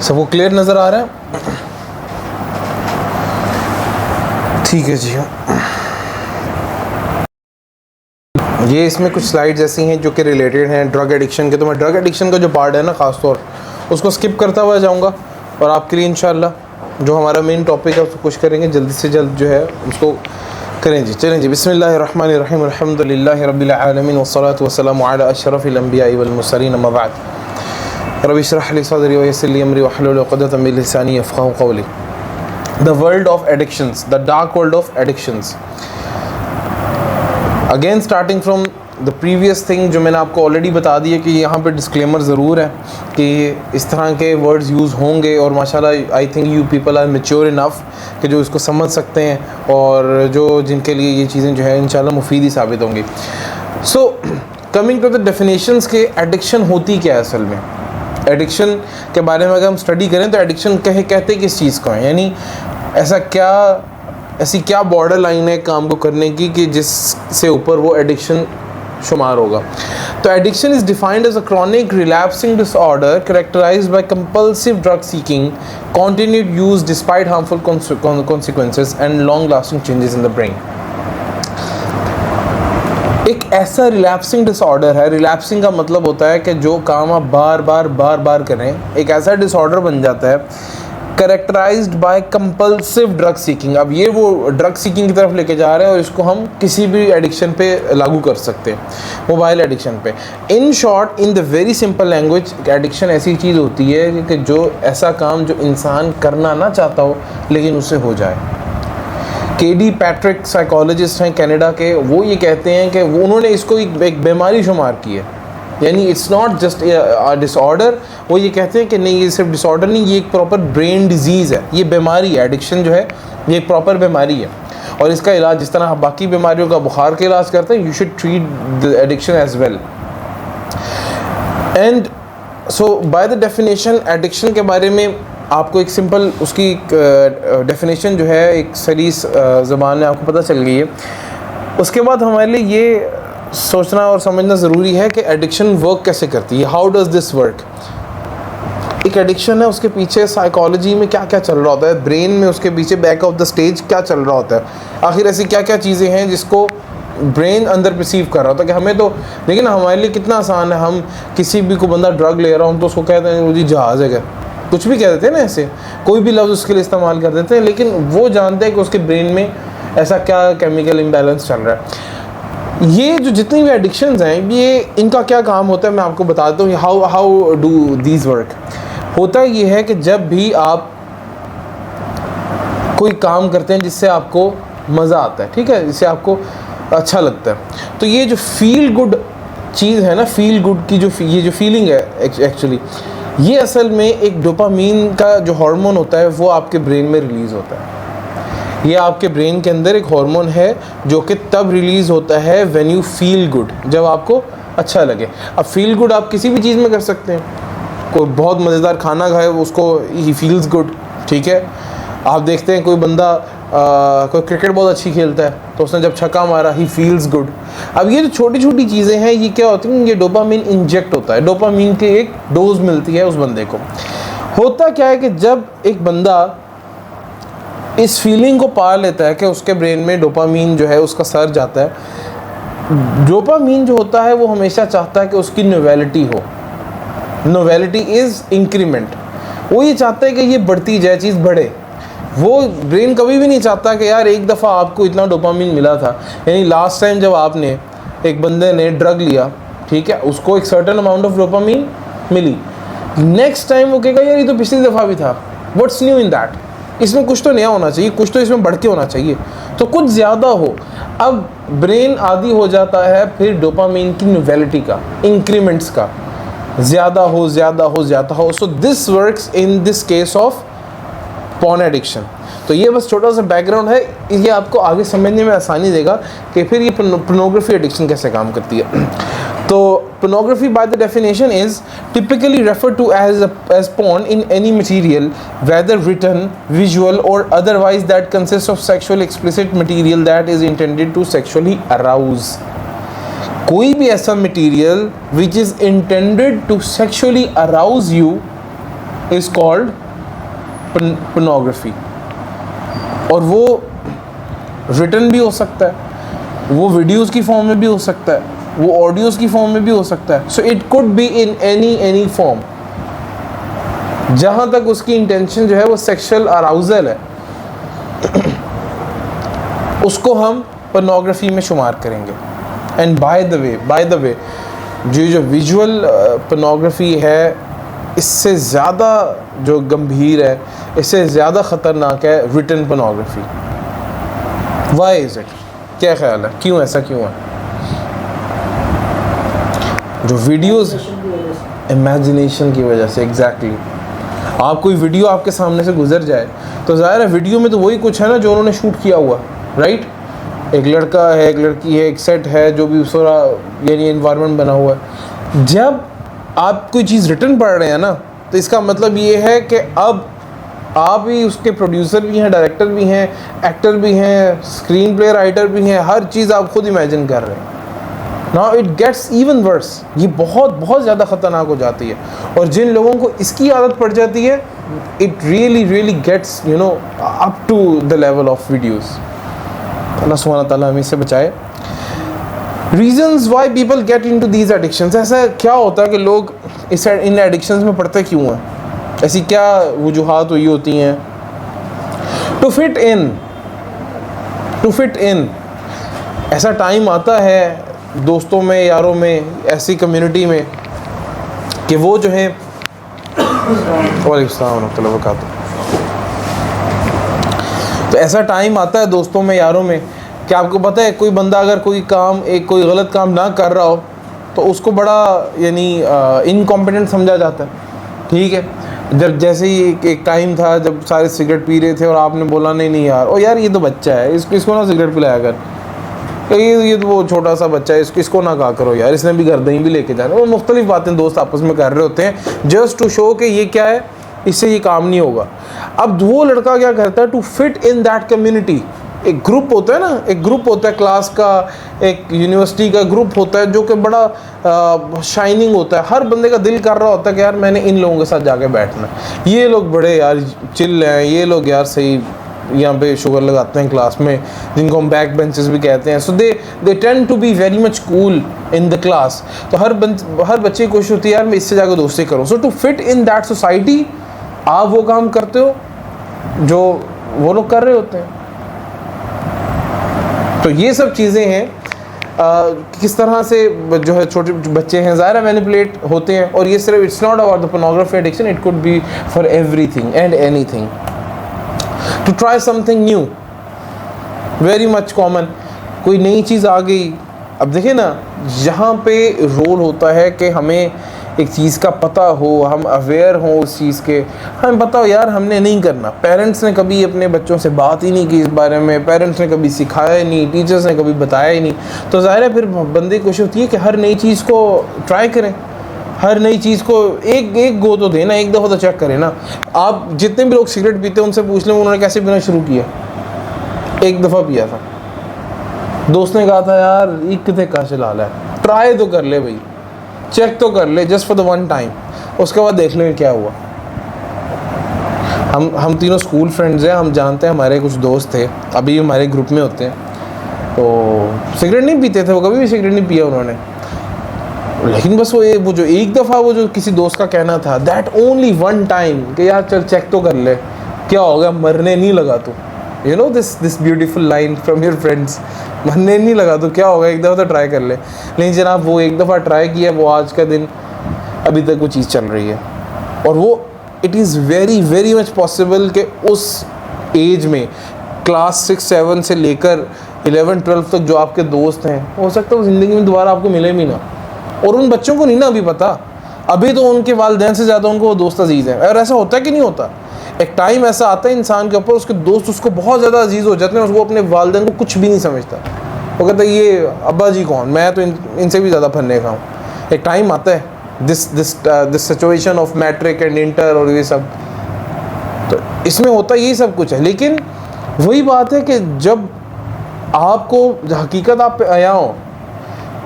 सबको क्लियर नज़र आ रहा है? ठीक है जी। ये इसमें कुछ स्लाइड्स ऐसी हैं जो कि रिलेटेड हैं ड्रग एडिक्शन के। तो मैं ड्रग एडिक्शन का जो पार्ट है ना ख़ासतौर उसको स्किप करता हुआ जाऊँगा और आपके लिए इंशाल्लाह जो हमारा मेन टॉपिक है उसको कोशिश करेंगे जल्दी से जल्द जो है उसको करें जी। चलें जी, बिस्मिल्लाहिर्रहमानिर्रहीम, अल्हम्दुलिल्लाहि रब्बिल आलमीन वस्सलातु वस्सलामु अला अशरफिल अंबियाइ वल मुरसलीन, अम्मा बाद। रब्बि इश्रह ली सदरी वयस्सिर ली अमरी वहलुल उक़दतम मिन लिसानी यफ़क़हू क़ौली। The world of addictions, the dark world of addictions. Again starting from the previous thing, जो मैंने आपको ऑलरेडी बता दिया कि यहाँ पे डिस्क्लेमर ज़रूर है कि इस तरह के वर्ड्स यूज़ होंगे और माशाल्लाह I think you people are mature enough कि जो इसको समझ सकते हैं और जो जिनके लिए ये चीज़ें जो है इंशाल्लाह मुफीद ही साबित होंगी। So coming to the definitions के एडिक्शन होती क्या है असल में। एडिक्शन के बारे में अगर हम स्टडी करें तो एडिक्शन कहते किस चीज़ को है, यानी ऐसी क्या बॉर्डर लाइन है काम को करने की कि जिससे ऊपर वो एडिक्शन शुमार होगा। तो addiction is defined as a chronic relapsing disorder characterized by compulsive drug seeking, continued use despite harmful consequences and long lasting changes in the brain. एक ऐसा रिलैप्सिंग डिसऑर्डर है, रिलैप्सिंग का मतलब होता है कि जो काम आप बार बार करें, एक ऐसा डिसऑर्डर बन जाता है characterized by compulsive drug seeking. अब ये वो ड्रग सीकिंग की तरफ लेके जा रहे हैं और इसको हम किसी भी एडिक्शन पे लागू कर सकते हैं, मोबाइल एडिक्शन पे। In short, in the very simple language, addiction ऐसी चीज़ होती है कि जो ऐसा काम जो इंसान करना ना चाहता हो लेकिन उससे हो जाए। केडी पैट्रिक साइकोलॉजिस्ट हैं कनाडा के, वो ये कहते हैं कि उन्होंने इसको एक बीमारी शुमार की है, यानी इट्स नॉट जस्ट डिसऑर्डर। वो ये कहते हैं कि नहीं, ये सिर्फ डिसऑर्डर नहीं, ये एक प्रॉपर ब्रेन डिजीज़ है, ये बीमारी है। एडिक्शन जो है ये एक प्रॉपर बीमारी है और इसका इलाज जिस तरह बाकी बीमारियों का बुखार का इलाज करते हैं, you should treat the addiction as well. And so by the definition, addiction के बारे में आपको एक सिंपल उसकी डेफिनेशन जो है एक सलीस ज़बान में आपको पता चल गई है। उसके बाद हमारे लिए ये सोचना और समझना ज़रूरी है कि एडिक्शन वर्क कैसे करती है, हाउ डज़ दिस वर्क। एक एडिक्शन है, उसके पीछे साइकोलॉजी में क्या क्या चल रहा होता है, ब्रेन में उसके पीछे बैक ऑफ द स्टेज क्या चल रहा होता है, आखिर ऐसी क्या क्या चीज़ें हैं जिसको ब्रेन अंदर परसीव कर रहा होता है। कि हमें तो लेकिन हमारे लिए कितना आसान है, हम किसी भी को बंदा ड्रग ले रहा हूँ तो उसको कहते हैं वो जी जहाज़ है, कुछ भी कह देते हैं ना, ऐसे कोई भी लफ्ज़ उसके लिए इस्तेमाल कर देते हैं, लेकिन वो जानते हैं कि उसके ब्रेन में ऐसा क्या केमिकल इम्बैलेंस चल रहा है। ये जो जितनी भी एडिक्शंस हैं, ये इनका क्या काम होता है मैं आपको बता देता हूँ। How do these work. होता ये है कि जब भी आप कोई काम करते हैं जिससे आपको मज़ा आता है, ठीक है, जिससे आपको अच्छा लगता है, तो ये जो फील गुड चीज़ है ना, फील गुड की ये जो फीलिंग है एक्चुअली, ये असल में एक डोपामीन का जो हार्मोन होता है वो आपके ब्रेन में रिलीज़ होता है। ये आपके ब्रेन के अंदर एक हार्मोन है जो कि तब रिलीज़ होता है व्हेन यू फील गुड, जब आपको अच्छा लगे। अब फील गुड आप किसी भी चीज़ में कर सकते हैं, कोई बहुत मज़ेदार खाना खाए उसको ही फील्स गुड, ठीक है। आप देखते हैं कोई बंदा कोई क्रिकेट बहुत अच्छी खेलता है तो उसने जब छक्का मारा, ही फील्स गुड। अब ये जो छोटी छोटी चीज़ें हैं ये क्या होती हैं, ये डोपामीन इंजेक्ट होता है, डोपामीन की एक डोज मिलती है उस बंदे को। होता क्या है कि जब एक बंदा इस फीलिंग को पा लेता है कि उसके ब्रेन में डोपामीन जो है उसका सर जाता है। डोपामीन जो होता है वो हमेशा चाहता है कि उसकी नोवेलिटी हो, नोवेलिटी इज़ इंक्रीमेंट। वो ये चाहता है कि ये बढ़ती जाए, चीज़ बढ़े। वो ब्रेन कभी भी नहीं चाहता कि यार एक दफ़ा आपको इतना डोपामीन मिला था, यानी लास्ट टाइम जब आपने एक बंदे ने ड्रग लिया, ठीक है, उसको एक सर्टेन अमाउंट ऑफ डोपामीन मिली, नेक्स्ट टाइम वो कहेगा यार ये तो पिछली दफ़ा भी था, व्हाट्स न्यू इन दैट, इसमें कुछ तो नया होना चाहिए, कुछ तो इसमें बढ़ के होना चाहिए, तो कुछ ज़्यादा हो। अब ब्रेन आदी हो जाता है फिर डोपामीन की नोवेलिटी का, इंक्रीमेंट्स का, ज़्यादा हो ज़्यादा हो ज़्यादा हो। So this works in this case of porn addiction. तो ये बस छोटा सा बैकग्राउंड है, ये आपको आगे समझने में आसानी देगा कि फिर ये पोर्नोग्राफी एडिक्शन कैसे काम करती है। तो pornography by the definition is typically referred to as porn in any material, whether written, visual or otherwise, that consists of sexual explicit material that is intended to sexually arouse. कोई भी ऐसा material which is intended to sexually arouse you is called pornography. और वो written भी हो सकता है, वो वीडियोज़ की फॉर्म में भी हो सकता है, वो ऑडियोज़ की फॉर्म में भी हो सकता है। So it could be in any form, जहाँ तक उसकी इंटेंशन जो है वो सेक्सुअल अराउजल है, उसको हम पोर्नोग्राफी में शुमार करेंगे। एंड बाय द वे जो विजुअल पोर्नोग्राफी है, इससे ज़्यादा जो गंभीर है, इससे ज़्यादा ख़तरनाक है written pornography. Why is it? क्या ख्याल है, क्यों ऐसा क्यों है? जो वीडियोस, इमेजिनेशन की वजह से। एग्जैक्टली आप कोई वीडियो आपके सामने से गुजर जाए तो ज़ाहिर है वीडियो में तो वही कुछ है ना जो उन्होंने शूट किया हुआ, राइट? एक लड़का है, एक लड़की है, एक सेट है, जो भी सारा यानी एनवायरनमेंट बना हुआ है। जब आप कोई चीज़ रिटर्न पढ़ रहे हैं ना, तो इसका मतलब ये है कि अब आप ही उसके प्रोड्यूसर भी हैं, डायरेक्टर भी हैं, एक्टर भी हैं, स्क्रीन प्ले राइटर भी हैं, हर चीज़ आप खुद इमेजिन कर रहे हैं। Now it gets even worse, ये बहुत ज़्यादा ख़तरनाक हो जाती है। और जिन लोगों को इसकी आदत पड़ जाती है, it really gets up to the level of videos. Allah सुब्हानहू व तआला हमें इससे बचाए। Reasons why people get into these addictions, ऐसा क्या होता है कि लोग इन एडिक्शंस में पड़ते क्यों हैं? ऐसी क्या वजूहात हुई होती हैं? टू फिट इन ऐसा टाइम आता है दोस्तों में, यारों में, ऐसी कम्युनिटी में कि वो जो है वालेकुम अस्सलाम व रहमतुल्लाहि व बरकातहू, तो ऐसा टाइम आता है दोस्तों में, यारों में कि आपको पता है कोई बंदा अगर कोई गलत काम ना कर रहा हो तो उसको बड़ा यानी इनकॉम्पिटेंट समझा जाता है। ठीक है, जब जैसे ही एक टाइम था जब सारे सिगरेट पी रहे थे और आपने बोला नहीं यार, ओ यार ये तो बच्चा है, इसको ना सिगरेट पिलाया कर, ये तो वो छोटा सा बच्चा है, इसको ना कहा करो यार, इसने भी घर दही भी लेके जाना। वो मुख्तलिफ बातें दोस्त आपस में कर रहे होते हैं जस्ट टू शो कि ये क्या है, इससे ये काम नहीं होगा। अब वो लड़का क्या करता है, to fit in that community, एक ग्रुप होता है ना, एक ग्रुप होता है क्लास का, एक यूनिवर्सिटी का ग्रुप होता है जो कि बड़ा शाइनिंग होता है। हर बंदे का दिल कर रहा होता है कि यार मैंने इन लोगों के साथ जाके बैठना, ये लोग बड़े यार चिल हैं, ये लोग यार सही यहाँ पे शुगर लगाते हैं क्लास में, जिनको हम बैक बेंचेस भी कहते हैं। So they tend to be very much cool in the class. तो हर बच्चे की कोशिश होती है यार मैं इससे जाकर दोस्ती करूँ। So to fit in that society आप वो काम करते हो जो वो लोग कर रहे होते हैं। तो ये सब चीज़ें हैं किस तरह से जो है छोटे बच्चे हैं ज़ाहिर मैनिपुलेट होते हैं। और ये सिर्फ it's not about the pornography addiction, it could be for everything and anything. To try something new, very much common, कोई नई चीज़ आ गई। अब देखिए ना, यहाँ पे रोल होता है कि हमें एक चीज़ का पता हो, हम अवेयर हों उस चीज़ के, हमें पता हो यार हमने नहीं करना। पेरेंट्स ने कभी अपने बच्चों से बात ही नहीं की इस बारे में, पेरेंट्स ने कभी सिखाया ही नहीं, टीचर्स ने कभी बताया ही नहीं। तो ज़ाहिर है फिर बंदे की कोशिश होती है कि हर नई चीज़ को ट्राई करें, हर नई चीज़ को एक गो तो देना, एक दफ़ा तो चेक करें ना। आप जितने भी लोग सिगरेट पीते हैं उनसे पूछ लें उन्होंने कैसे पीना शुरू किया। एक दफ़ा पिया था, दोस्त ने कहा था यार एक कितने का चला है, ट्राई तो कर ले भाई, चेक तो कर ले just for the one time, उसके बाद देख लें क्या हुआ। हम तीनों स्कूल फ्रेंड्स हैं, हम जानते हैं, हमारे कुछ दोस्त थे अभी हमारे ग्रुप में होते हैं, तो सिगरेट नहीं पीते थे, वो कभी भी सिगरेट नहीं पिया उन्होंने, लेकिन बस वो जो एक दफ़ा वो जो किसी दोस्त का कहना था, दैट ओनली वन टाइम कि यार चल चेक तो कर ले क्या होगा, मरने नहीं लगा तू, you know this beautiful line from your friends, मरने नहीं लगा तो क्या होगा, एक दफ़ा तो ट्राई कर ले। लेकिन जनाब वो एक दफ़ा ट्राई किया, वो आज का दिन अभी तक वो चीज़ चल रही है। और वो it is very much possible कि उस एज में क्लास 6-7 से लेकर 11-12 तक जो आपके दोस्त हैं, हो सकता है वो ज़िंदगी में दोबारा आपको मिले भी ना। और उन बच्चों को नहीं ना अभी पता, अभी तो उनके वालिदैन से ज़्यादा उनको वो दोस्त अजीज़ हैं। और ऐसा होता है कि नहीं होता, एक टाइम ऐसा आता है इंसान के ऊपर, उसके दोस्त उसको बहुत ज़्यादा अजीज़ हो जाते हैं, उसको अपने वालिदैन को कुछ भी नहीं समझता, वो कहता है ये अब्बा जी कौन, मैं तो इनसे भी ज़्यादा फन्ने का हूँ। एक टाइम आता है this situation of matric and inter और ये सब, तो इसमें होता यही सब कुछ है। लेकिन वही बात है कि जब आपको हकीकत आप पे आया हो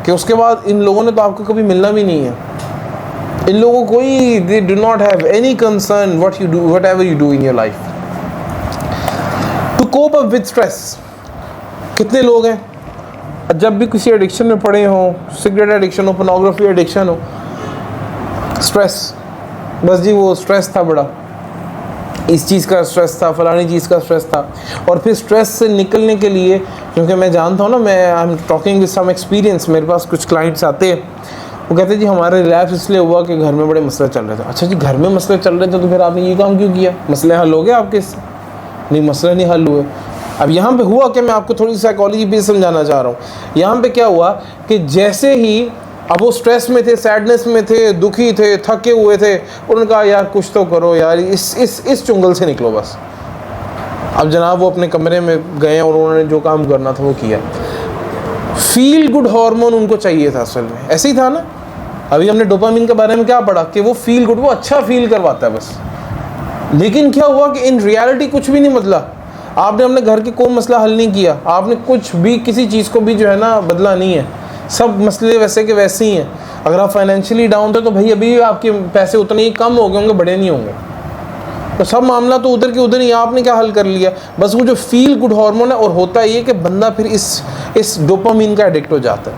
कि उसके बाद इन लोगों ने तो आपको कभी मिलना भी नहीं है, इन लोगों को कोई, they do not have any concern what you do, whatever you do in your life. To cope up with stress, कितने लोग हैं जब भी किसी एडिक्शन में पड़े हों, सिगरेट एडिक्शन हो, पोर्नोग्राफी एडिक्शन हो, स्ट्रेस, बस जी वो स्ट्रेस था बड़ा, इस चीज़ का स्ट्रेस था, फलानी चीज़ का स्ट्रेस था। और फिर स्ट्रेस से निकलने के लिए, क्योंकि मैं जानता हूँ ना, मैं I am talking with some experience, मेरे पास कुछ क्लाइंट्स आते हैं, वो कहते हैं जी हमारे रिलैप्स इसलिए हुआ कि घर में बड़े मसले चल रहे थे। अच्छा जी, घर में मसले चल रहे थे तो फिर आपने ये काम क्यों किया? मसले हल हो गए आपके इससे? नहीं, मसले नहीं हल हुए। अब यहाँ पे हुआ कि मैं आपको थोड़ी सी साइकोलॉजी भी समझाना चाह रहा हूँ। यहाँ पे क्या हुआ कि जैसे ही अब वो स्ट्रेस में थे, सैडनेस में थे, दुखी थे, थके हुए थे, उन्होंने कहा यार कुछ तो करो यार, इस चुंगल से निकलो बस। अब जनाब वो अपने कमरे में गए और उन्होंने जो काम करना था वो किया। फील गुड हार्मोन उनको चाहिए था, असल में ऐसे ही था ना। अभी हमने डोपामिन के बारे में क्या पढ़ा कि वो फील गुड, वो अच्छा फील करवाता है बस। लेकिन क्या हुआ कि इन रियलिटी कुछ भी नहीं बदला। आपने अपने घर के कोई मसला हल नहीं किया, आपने कुछ भी किसी चीज़ को भी जो है ना बदला नहीं है, सब मसले वैसे के वैसे ही हैं। अगर आप फाइनेंशियली डाउन थे तो भाई अभी आपके पैसे उतने ही कम हो गए होंगे, बड़े नहीं होंगे। तो सब मामला तो उधर के उधर ही, आपने क्या हल कर लिया? बस वो जो फील गुड हार्मोन है, और होता ये कि बंदा फिर इस डोपामिन का एडिक्ट हो जाता है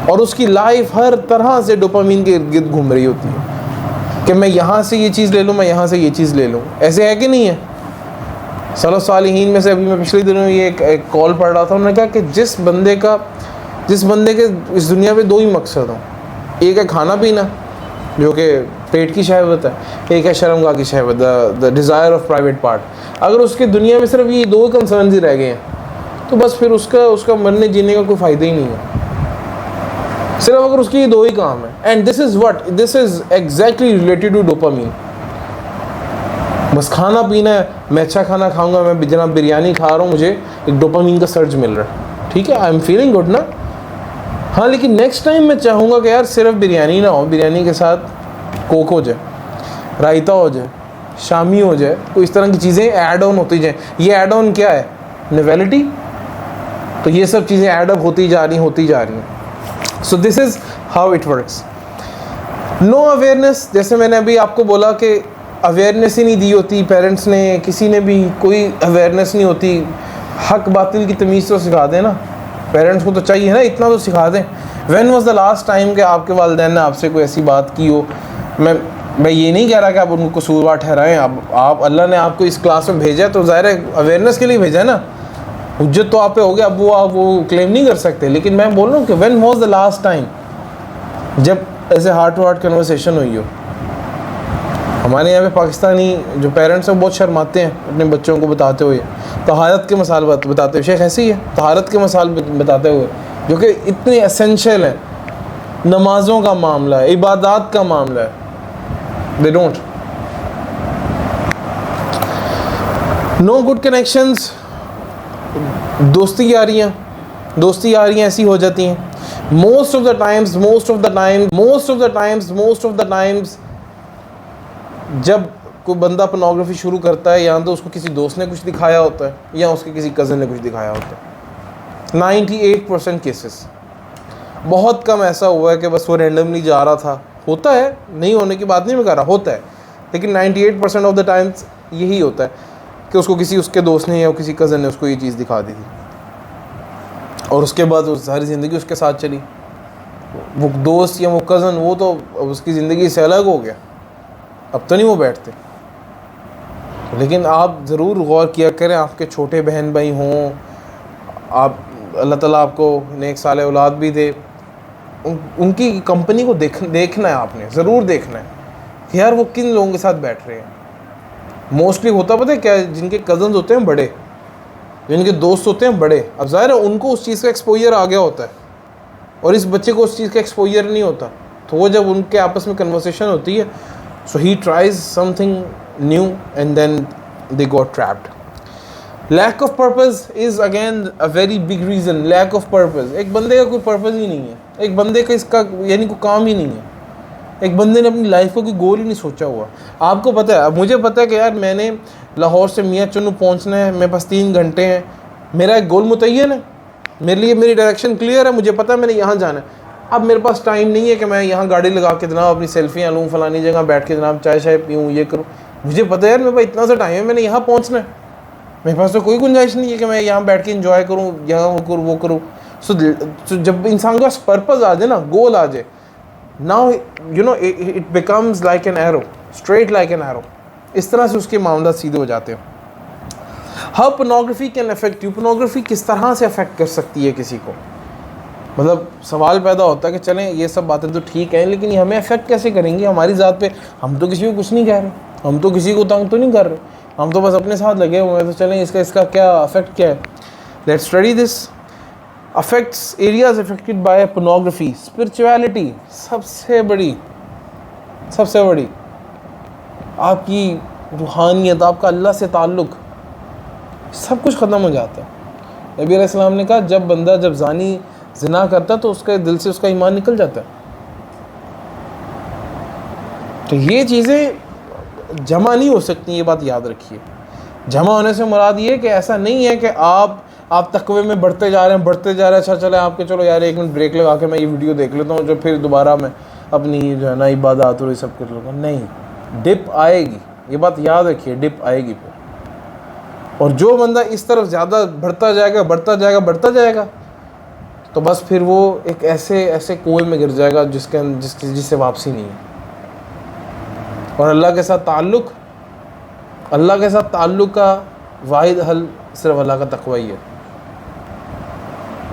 और उसकी लाइफ हर तरह से डोपामिन के इर्द गिर्द घूम रही होती है कि मैं यहाँ से ये चीज़ ले लूँ, मैं यहाँ से ये चीज़ ले लूँ। ऐसे है कि नहीं है? सलफ़ सालिहीन में से अभी मैं पिछले दिनों ये एक कॉल पढ़ रहा था, उन्होंने कहा कि जिस बंदे के इस दुनिया में दो ही मकसद हों, एक है खाना पीना जो कि पेट की शहवत है, एक है शर्मगाह की शहवत, the desire of private part. अगर उसके दुनिया में सिर्फ ये दो कंसर्न ही रह गए हैं तो बस फिर उसका मरने जीने का कोई फ़ायदा ही नहीं है, सिर्फ अगर उसकी ये दो ही काम है। And this is exactly related to dopamine. बस खाना पीना है, मैं अच्छा खाना खाऊंगा, मैं जनाब बिरयानी खा रहा हूँ, मुझे एक डोपामीन का सर्ज मिल रहा है, ठीक है, आई एम फीलिंग गुड ना। हाँ, लेकिन नेक्स्ट टाइम मैं चाहूँगा कि यार सिर्फ बिरयानी ना हो, बिरयानी के साथ कोक हो जाए, रायता हो जाए, शामी हो जाए, कोई इस तरह की चीज़ें ऐड ऑन होती जाएँ। ये ऐड ऑन क्या है? नोवेलिटी। तो ये सब चीज़ें ऐड अप होती जा रही हैं। So this is how it works. No awareness, जैसे मैंने अभी आपको बोला कि अवेयरनेस ही नहीं दी होती पेरेंट्स ने, किसी ने भी कोई अवेयरनेस नहीं होती। हक बातिल की तमीज़ तो सिखा दें ना, पेरेंट्स को तो चाहिए ना, इतना तो सिखा दें। When was the last time कि आपके वालिदैन ने आपसे कोई ऐसी बात की हो? मैं ये नहीं कह रहा कि आप उनको कसूरवार ठहराएं। आप अल्लाह ने आपको इस क्लास में भेजा तो ज़ाहिर है अवेयरनेस के लिए भेजा है ना, हुज्जत तो आप पे हो गया, अब वो क्लेम नहीं कर सकते। लेकिन मैं बोल रहा हूँ कि when was the last time जब ऐसे हार्ट टू हार्ट कन्वर्सेशन हुई हो? हमारे यहाँ पे पाकिस्तानी जो पेरेंट्स हैं बहुत शर्माते हैं अपने बच्चों को बताते हुए, तहारत के मसाल बताते हुए। शेख ऐसे ही है, तहारत के मसाल बताते हुए जो कि इतने एसेंशियल हैं। नमाज़ों का मामला है, इबादत का मामला है, they don't know good connections. दोस्ती यारियाँ ऐसी हो जाती हैं मोस्ट ऑफ द टाइम्स जब कोई बंदा पोर्नोग्राफी शुरू करता है, या तो उसको किसी दोस्त ने कुछ दिखाया होता है या उसके किसी कज़न ने कुछ दिखाया होता है। 98% केसेस, बहुत कम ऐसा हुआ है कि बस वो रैंडमली जा रहा था। होता है, नहीं होने की बात नहीं मैं कह रहा, होता है, लेकिन 98% ऑफ द टाइम्स यही होता है कि उसको उसके दोस्त ने या किसी कज़न ने उसको ये चीज़ दिखा दी थी और उसके बाद वो सारी ज़िंदगी उसके साथ चली। वो दोस्त या वो कज़न वो तो उसकी ज़िंदगी से अलग हो गया, अब तो नहीं वो बैठते। लेकिन आप ज़रूर गौर किया करें, आपके छोटे बहन भाई हों, आप अल्लाह ताला आपको नेक साले औलाद भी दे, उनकी कंपनी को देखना है, आपने ज़रूर देखना है कि यार वो किन लोगों के साथ बैठ रहे हैं। मोस्टली होता पता है क्या, जिनके कज़न्स होते हैं बड़े, जिनके दोस्त होते हैं बड़े, अब ज़ाहिर है उनको उस चीज़ का एक्सपोजर आ गया होता है और इस बच्चे को उस चीज़ का एक्सपोजर नहीं होता। तो वो जब उनके आपस में कन्वर्सेशन होती है, so he tries something new and then they got trapped. Lack of purpose is again a very big reason. Lack of purpose, एक बंदे का कोई पर्पस ही नहीं है, एक बंदे का इसका यानी कोई काम ही नहीं है, एक बंदे ने अपनी लाइफ को कोई गोल ही नहीं सोचा हुआ। आपको पता है, अब मुझे पता है कि यार मैंने लाहौर से मियाँ चुन्नू पहुँचना है, मेरे पास 3 घंटे हैं, मेरा एक गोल मुतय्यन है, मेरे लिए मेरी डायरेक्शन क्लियर है, मुझे पता है मैंने यहाँ जाना है। अब मेरे पास टाइम नहीं है कि मैं यहाँ गाड़ी लगा के जनाब अपनी सेल्फियाँ लूँ, फलानी जगह बैठ के जनाब चाय शाय पीऊँ, ये करूँ। मुझे पता है यार मेरे पास इतना सा टाइम है, मैंने यहाँ पहुँचना है, मेरे पास तो कोई गुंजाइश नहीं है कि मैं यहाँ बैठ के इंजॉय करूँ, यहाँ वो करूँ वो करूँ। सो जब इंसान का पर्पस आ जाए ना, गोल आ जाए, now you know it becomes like an arrow, straight like an arrow. इस तरह से उसके मामला सीधे हो जाते हैं। How pornography can affect you, pornography किस तरह से अफेक्ट कर सकती है किसी को। मतलब सवाल पैदा होता है कि चलें ये सब बातें तो ठीक हैं, लेकिन ये हमें अफेक्ट कैसे करेंगी हमारी ज़ात पे। हम तो किसी को कुछ नहीं कह रहे, हम तो किसी को तंग तो नहीं कर रहे, हम तो बस अपने साथ लगे हुए हैं। तो चलें इसका क्या अफेक्ट क्या है, let's study this. Affects, areas affected by pornography. Spirituality सबसे बड़ी आपकी रूहानियत, आपका अल्लाह से ताल्लुक़, सब कुछ ख़त्म हो जाता है। नबी अलैहि सलाम ने कहा जब ज़ानी ज़िना करता तो उसके दिल से उसका ईमान निकल जाता है। तो ये चीज़ें जमा नहीं हो सकती, ये बात याद रखिए। जमा होने से मुराद ये कि ऐसा नहीं है कि आप तकवे में बढ़ते जा रहे हैं। अच्छा चले आपके, चलो यार 1 मिनट ब्रेक लगा के मैं ये वीडियो देख लेता हूँ, जो फिर दोबारा मैं अपनी जो है ना इबादत और ये सब कर लूँगा। नहीं, डिप आएगी, ये बात याद रखिए, डिप आएगी फिर। और जो बंदा इस तरफ ज़्यादा बढ़ता जाएगा तो बस फिर वो एक ऐसे कुएं में गिर जाएगा जिससे वापसी नहीं है। और अल्लाह के साथ ताल्लुक़ का वाहिद हल सिर्फ अल्लाह का तक़वा ही है।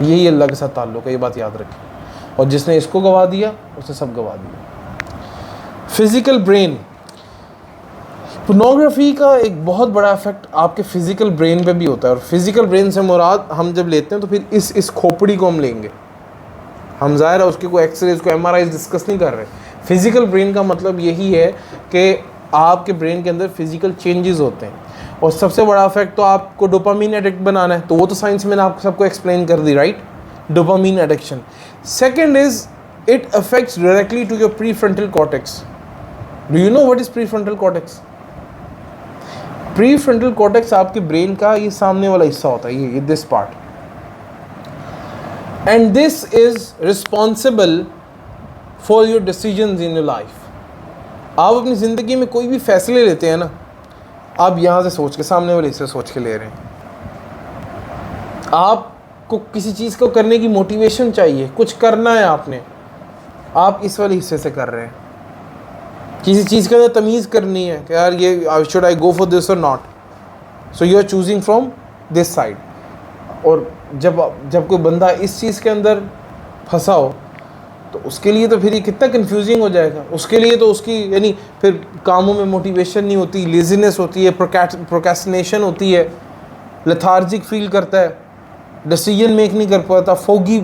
यही अल्लाह के साथ ताल्लुक़ है, ये बात याद रखें। और जिसने इसको गवा दिया उसने सब गवा दिया। फिज़िकल ब्रेन, पोर्नोग्राफी का एक बहुत बड़ा इफेक्ट आपके फिज़िकल ब्रेन पे भी होता है। और फिज़िकल ब्रेन से मुराद हम जब लेते हैं तो फिर इस खोपड़ी को हम लेंगे। हम ज़ाहिर है उसके कोई एक्सरे, उसको MRI डिस्कस नहीं कर रहे। फिज़िकल ब्रेन का मतलब यही है कि आपके ब्रेन के अंदर फिज़िकल चेंजेस होते हैं। और सबसे बड़ा इफेक्ट तो आपको डोपामीन एडिक्ट बनाना है, तो वो तो साइंस मैंने आपको सबको एक्सप्लेन कर दी, right. Dopamine addiction. Second is it affects directly to your prefrontal cortex. Do you know what is prefrontal cortex? Prefrontal cortex आपके ब्रेन का ये सामने वाला हिस्सा होता है, ये this part, and this is responsible for your decisions in your life. आप अपनी ज़िंदगी में कोई भी फैसले लेते हैं ना, आप यहाँ से सोच के, सामने वाले हिस्से सोच के ले रहे हैं। आपको किसी चीज़ को करने की मोटिवेशन चाहिए, कुछ करना है आपने, आप इस वाले हिस्से से कर रहे हैं। किसी चीज़ के अंदर तमीज़ करनी है कि यार ये should I go for this और not, so you are choosing from this side. और जब कोई बंदा इस चीज़ के अंदर फंसा हो तो उसके लिए तो फिर ये कितना कंफ्यूजिंग हो जाएगा। उसके लिए तो उसकी यानी फिर कामों में मोटिवेशन नहीं होती, लेजीनेस होती है, प्रोक्रेस्टिनेशन होती है, लेथार्जिक फील करता है, डिसीजन मेक नहीं कर पाता,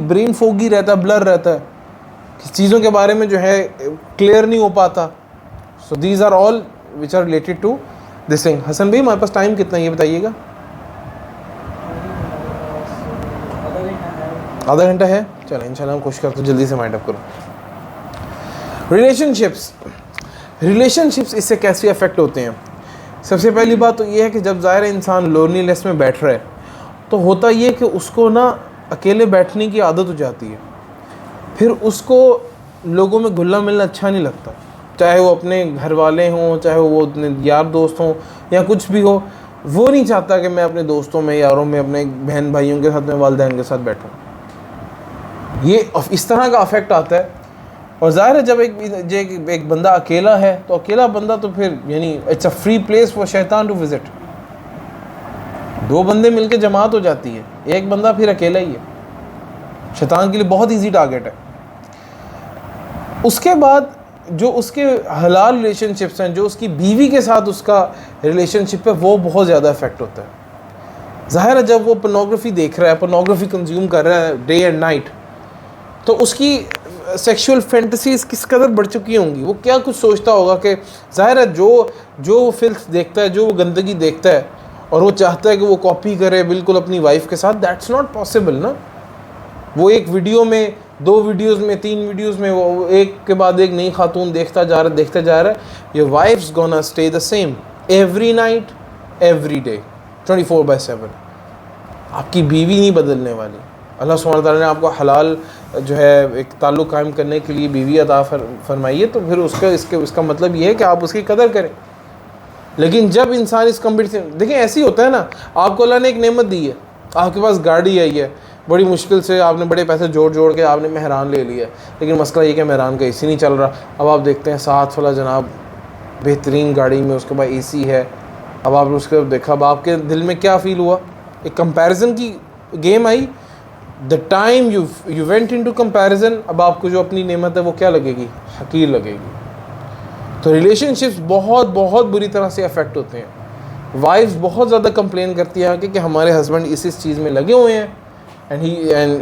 ब्रेन फोगी रहता है, ब्लर रहता है, चीज़ों के बारे में जो है क्लियर नहीं हो पाता। So these are all which are related to this thing. Hasan भाई हमारे पास टाइम कितना है ये बताइएगा? आधा घंटा है, चलो इंशाल्लाह हम कोशिश करते हैं जल्दी से माइंड अप करो। रिलेशनशिप्स इससे कैसे अफेक्ट होते हैं? सबसे पहली बात तो ये है कि जब ज़ाहिर इंसान लोनलीनेस में बैठ रहा है तो होता ये कि उसको ना अकेले बैठने की आदत हो जाती है। फिर उसको लोगों में घुलना मिलना अच्छा नहीं लगता, चाहे वो अपने घर वाले हों, चाहे वो अपने यार दोस्त हों या कुछ भी हो। वो नहीं चाहता कि मैं अपने दोस्तों में, यारों में, अपने बहन भाइयों के साथ में, वालिदैन के साथ बैठूं। ये इस तरह का अफेक्ट आता है। और ज़ाहिर है जब एक बंदा अकेला है तो अकेला बंदा तो फिर यानी it's a free place for शैतान टू विजिट। दो बंदे मिलकर जमात हो जाती है, एक बंदा फिर अकेला ही है, शैतान के लिए बहुत ईजी टारगेट है। उसके बाद जो उसके हलाल रिलेशनशिप्स हैं, जो उसकी बीवी के साथ उसका रिलेशनशिप है, वो बहुत ज़्यादा इफेक्ट होता है। ज़ाहिर है जब वो पोर्नोग्राफी देख रहा है, पोर्नोग्राफी कंज्यूम कर रहा है डे एंड नाइट, तो उसकी सेक्सुअल फैंटेसीज किस कदर बढ़ चुकी होंगी। वो क्या कुछ सोचता होगा कि ज़ाहिर है जो फिल्थ देखता है, जो वो गंदगी देखता है और वो चाहता है कि वो कॉपी करे बिल्कुल अपनी वाइफ के साथ, दैट्स नॉट पॉसिबल ना। वो एक वीडियो में, 2 वीडियोज़ में, 3 वीडियोज़ में वो एक के बाद एक नई खातून देखता जा रहा है। Your wife's gonna stay the same every night, every day, 24/7। आपकी बीवी नहीं बदलने वाली। अल्लाह सुब्हानहू व तआला ने आपको हलाल जो है एक ताल्लुक़ कायम करने के लिए बीवी अता फरमाइए, तो फिर उसका मतलब ये है कि आप उसकी कदर करें। लेकिन जब इंसान इस कंपटीशन, देखिए ऐसे ही होता है ना, आपको अल्लाह ने एक नेमत दी है, आपके पास गाड़ी आई है, बड़ी मुश्किल से आपने बड़े पैसे जोड़ के आपने मेहरान ले लिया, लेकिन मसला ये कि मेहरान का एसी नहीं चल रहा। अब आप देखते हैं साथ वाला जनाब बेहतरीन गाड़ी में, उसके पास एसी है। अब आपने उसके देखा, अब आपके दिल में क्या फ़ील हुआ? एक कंपैरिजन की game I. The time you went into comparison, अब आपको जो अपनी नेमत है वो क्या लगेगी? हकीर लगेगी। तो रिलेशनशिप्स बहुत बहुत बुरी तरह से अफेक्ट होते हैं। वाइफ्स बहुत ज़्यादा कंप्लेन करती हैं कि हमारे हस्बैंड इस चीज़ में लगे हुए हैं and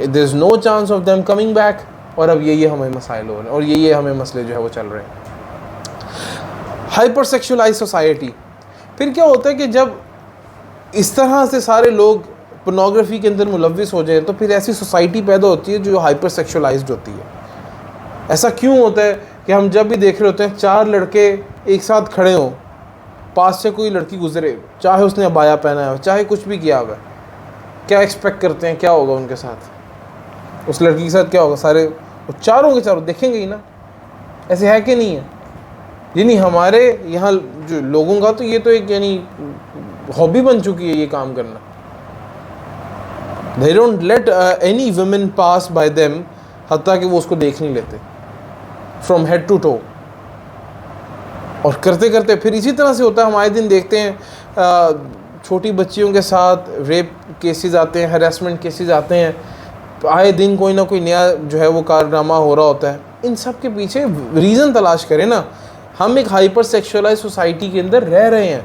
there is no chance of them coming back, और अब ये हमें मसाइल हो रहे हैं और ये हमें मसले जो है वो चल रहे हैं। हाइपर सेक्सुअलाइज सोसाइटी, फिर क्या होता है कि जब इस तरह से सारे लोग पोर्नोग्राफी के अंदर मुलव्विस हो जाएं, तो फिर ऐसी सोसाइटी पैदा होती है जो हाइपर सेक्सुअलाइज्ड होती है। ऐसा क्यों होता है कि हम जब भी देख रहे होते हैं 4 लड़के एक साथ खड़े हों, पास से कोई लड़की गुजरे, चाहे उसने अबाया पहना है, चाहे कुछ भी किया हुआ है, क्या एक्सपेक्ट करते हैं क्या होगा उनके साथ? उस लड़की के साथ क्या होगा? सारे वो चारों के चारों देखेंगे ही ना। ऐसे है कि नहीं है? यानी हमारे यहाँ जो लोगों का तो ये तो एक यानी हॉबी बन चुकी है ये काम करना। They don't let any women pass by them, हत्ता कि वो उसको देख नहीं लेते from head to toe। और करते करते फिर इसी तरह से होता है। हम आए दिन देखते हैं छोटी बच्चियों के साथ रेप केसेस आते हैं, हरासमेंट केसेस आते हैं, आए दिन कोई ना कोई नया जो है वो कारनामा हो रहा होता है। इन सब के पीछे रीज़न तलाश करें ना। हम एक हाइपर सेक्सुअलाइज सोसाइटी के अंदर रह रहे हैं,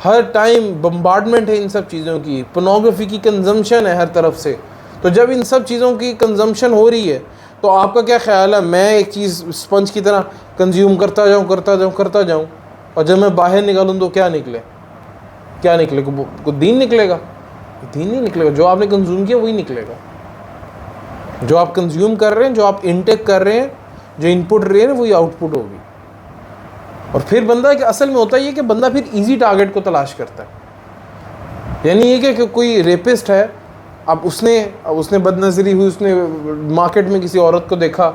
हर टाइम बम्बार्डमेंट है इन सब चीज़ों की, पोर्नोग्राफी की कंजम्पशन है हर तरफ से। तो जब इन सब चीज़ों की कंजम्पशन हो रही है तो आपका क्या ख्याल है? मैं एक चीज़ स्पंज की तरह कंज्यूम करता जाऊँ और जब मैं बाहर निकालूँ तो क्या निकले? कुछ दीन निकलेगा? दीन नहीं निकलेगा। जो आपने कंज्यूम किया वही निकलेगा। जो आप कंज्यूम कर रहे हैं, जो आप इनटेक कर रहे हैं, जो इनपुट रहे हैं, वही आउटपुट होगी। और फिर बंदा कि असल में होता है ये कि बंदा फिर इजी टारगेट को तलाश करता है। यानी ये कि कोई रेपिस्ट है, अब उसने बदनज़री हुई, उसने मार्केट में किसी औरत को देखा,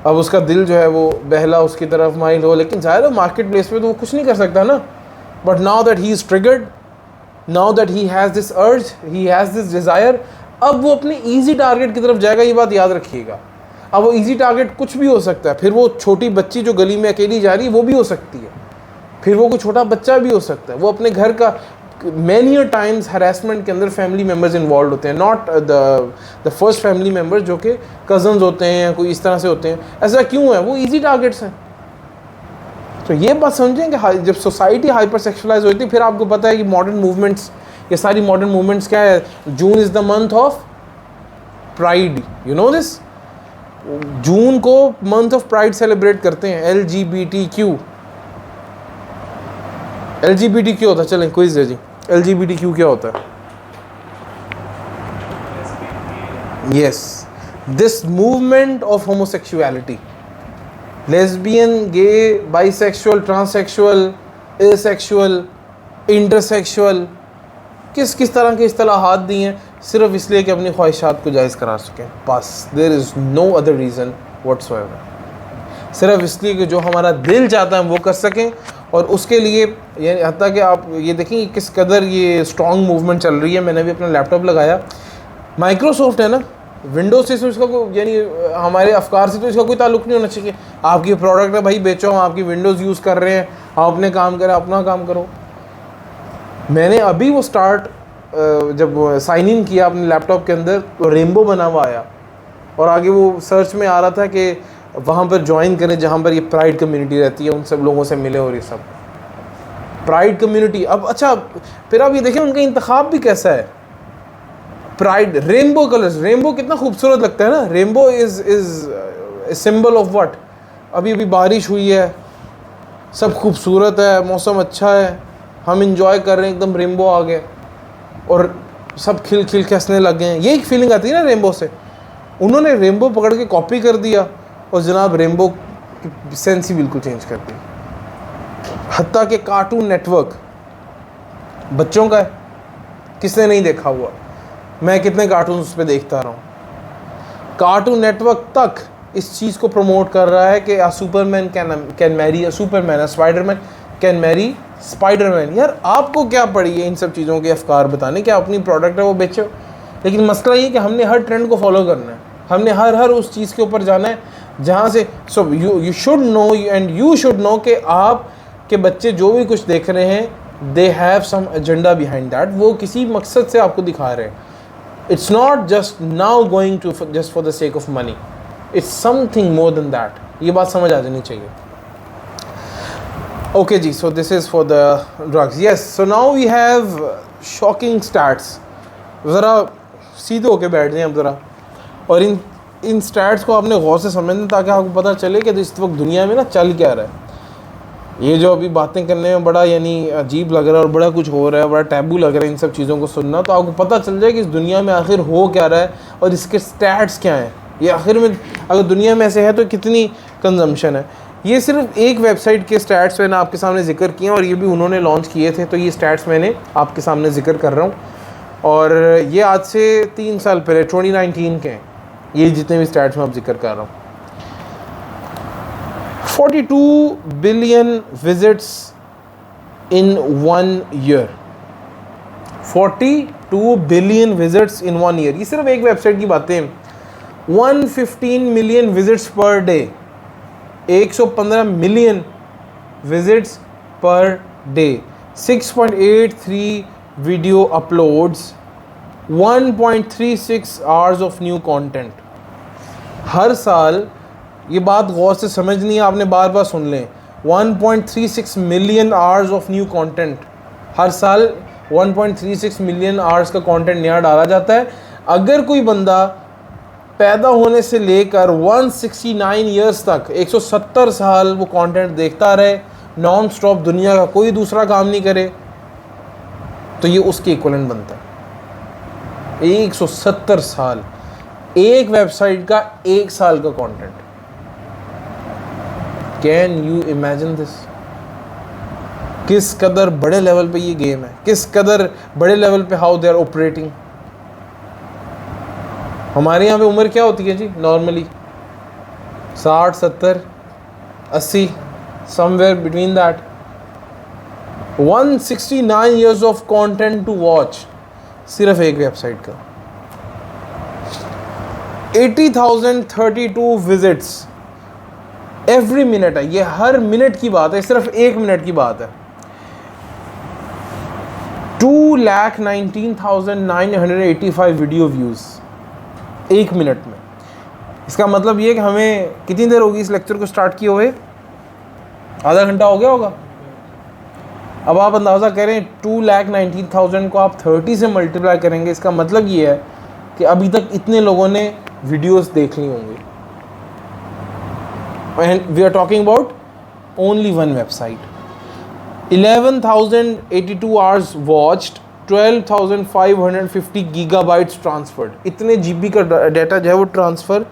अब उसका दिल जो है वो बहला उसकी तरफ माइल हो, लेकिन ज़ाहिर है मार्केट प्लेस पे तो वो कुछ नहीं कर सकता ना। But now that he is triggered, now that he has this urge, he has this desire, अब वो अपने ईजी टारगेट की तरफ जाएगा। ये बात याद रखिएगा। अब वो इजी टारगेट कुछ भी हो सकता है। फिर वो छोटी बच्ची जो गली में अकेली जा रही है वो भी हो सकती है, फिर वो कोई छोटा बच्चा भी हो सकता है। वो अपने घर का मैनी टाइम्स हरासमेंट के अंदर फैमिली मेम्बर्स इन्वॉल्व होते हैं, not the first family members जो कि कज़न्स होते हैं या कोई इस तरह से होते हैं। ऐसा क्यों है? वो इजी टारगेट्स हैं। तो ये बात समझें कि जब सोसाइटी हाइपर सेक्सुअलाइज होती है, फिर आपको पता है कि मॉडर्न मूवमेंट्स, ये सारी मॉडर्न मूवमेंट्स क्या है? June is the month of pride, you know this. June को मंथ ऑफ प्राइड सेलिब्रेट करते हैं, LGBTQ होता है। चलें क्विज है जी, LGBTQ क्या होता है? Yes, this movement of homosexuality, lesbian, gay, bisexual, transsexual, asexual, intersexual, किस किस तरह के इस्तिलाहात दिए हैं सिर्फ इसलिए कि अपनी ख्वाहिशात को जायज़ करा सकें। बस, there is no other reason whatsoever. सिर्फ इसलिए कि जो हमारा दिल चाहता है वो कर सकें। और उसके लिए ये हत्ता कि आप ये देखें किस कदर ये स्ट्रॉन्ग मूवमेंट चल रही है। मैंने भी अपना लैपटॉप लगाया, माइक्रोसॉफ्ट है ना, विंडोज़ से इसका कोई यानी हमारे अफकार से तो इसका कोई ताल्लुक़ नहीं होना चाहिए। आपकी प्रोडक्ट है भाई, बेचो, हम आपकी विंडोज़ यूज़ कर रहे हैं, आप अपने काम करें, अपना काम करो। मैंने अभी वो जब साइन इन किया अपने लैपटॉप के अंदर तो रेनबो बना हुआ आया और आगे वो सर्च में आ रहा था कि वहाँ पर ज्वाइन करें जहाँ पर ये प्राइड कम्युनिटी रहती है, उन सब लोगों से मिले। और ये सब प्राइड कम्युनिटी, अब अच्छा फिर आप ये देखें उनका इंतखाब भी कैसा है। प्राइड, रेनबो कलर्स, रेनबो कितना खूबसूरत लगता है ना। Rainbow is symbol of what? अभी बारिश हुई है, सब खूबसूरत है, मौसम अच्छा है, हम इंजॉय कर रहे हैं, एकदम रेनबो आ गए और सब खिल खिल के हंसने लग गए हैं। ये एक फीलिंग आती है ना रेनबो से। उन्होंने रेनबो पकड़ के कॉपी कर दिया और जनाब रेनबो की सेंस ही बिल्कुल चेंज कर दी। हत्ता के कार्टून नेटवर्क बच्चों का है, किसने नहीं देखा हुआ? मैं कितने कार्टून उस पर देखता रहा हूँ। कार्टून नेटवर्क तक इस चीज़ को प्रमोट कर रहा है कि Superman can marry a Superman, a Spiderman can marry Spiderman. यार आपको क्या पड़ी है इन सब चीज़ों के अफकार बताने, क्या अपनी प्रोडक्ट है वो बेचो। लेकिन मसला ये कि हमने हर ट्रेंड को फॉलो करना है, हमने हर उस चीज़ के ऊपर जाना है जहाँ से so you should know and you should know कि आप के बच्चे जो भी कुछ देख रहे हैं they have some agenda behind that, वो किसी मकसद से आपको दिखा रहे हैं। It's not just now going to just for the sake of money, it's something more than that. ये बात समझ आ जानी चाहिए। ओके जी, so this is for the drugs. Yes, so now we have shocking stats. ज़रा सीधे होके बैठ जाएं अब ज़रा, और इन स्टैट्स को आपने गौर से समझना ताकि आपको पता चले कि इस वक्त दुनिया में ना चल क्या रहा है। ये जो अभी बातें करने में बड़ा यानी अजीब लग रहा है और बड़ा कुछ हो रहा है, बड़ा टैबू लग रहा है इन सब चीज़ों को सुनना, तो आपको पता चल जाए कि इस दुनिया में आखिर हो क्या रहा है और इसके स्टैट्स क्या हैं। ये आखिर में अगर दुनिया में ऐसे है तो कितनी कंजम्पशन है। ये सिर्फ एक वेबसाइट के स्टैट्स मैंने आपके सामने जिक्र किए और ये भी उन्होंने लॉन्च किए थे, तो ये स्टैट्स मैंने आपके सामने जिक्र कर रहा हूँ। और ये आज से 3 साल पहले 2019 के हैं ये जितने भी स्टैट्स मैं अब जिक्र कर रहा हूँ। 42 billion visits in 1 year, 42 billion visits in 1 year. ये सिर्फ एक वेबसाइट की बातें हैं। 115 million visits per day, 115 million visits per day, 6.83 video uploads, 1.36 hours of new content. हर साल, ये बात गौर से समझनी है, आपने बार बार सुन लें, 1.36 million hours of new content. हर साल 1.36 मिलियन आवर्स का कंटेंट नया डाला जाता है। अगर कोई बंदा पैदा होने से लेकर 169 ईयर्स तक 170 साल वो कंटेंट देखता रहे नॉन स्टॉप, दुनिया का कोई दूसरा काम नहीं करे, तो ये उसके इक्विवेलेंट बनता है। 170 साल, एक वेबसाइट का 1 साल का content. Can you imagine this? किस कदर बड़े लेवल पे ये गेम है, किस कदर बड़े लेवल पे हाउ दे आर ऑपरेटिंग। हमारे यहाँ पे उम्र क्या होती है जी normally? 60, 70, 80, somewhere between that. 169 years of content to watch सिर्फ एक वेबसाइट का। 80,032 विजिट्स एवरी मिनट है। ये हर मिनट की बात है, सिर्फ 1 मिनट की बात है। 2,19,985 वीडियो व्यूज़ 1 मिनट में। इसका मतलब ये कि हमें कितनी देर होगी इस लेक्चर को स्टार्ट किए हुए? आधा घंटा हो गया होगा। अब आप अंदाज़ा करें 2,19,000 को आप 30 से मल्टीप्लाई करेंगे, इसका मतलब ये है कि अभी तक इतने लोगों ने वीडियोस देख ली होंगी। And we are talking about only one website. 11,082 hours watched, 12,550 gigabytes transferred. इतने जीबी का डाटा जो है वो ट्रांसफ़र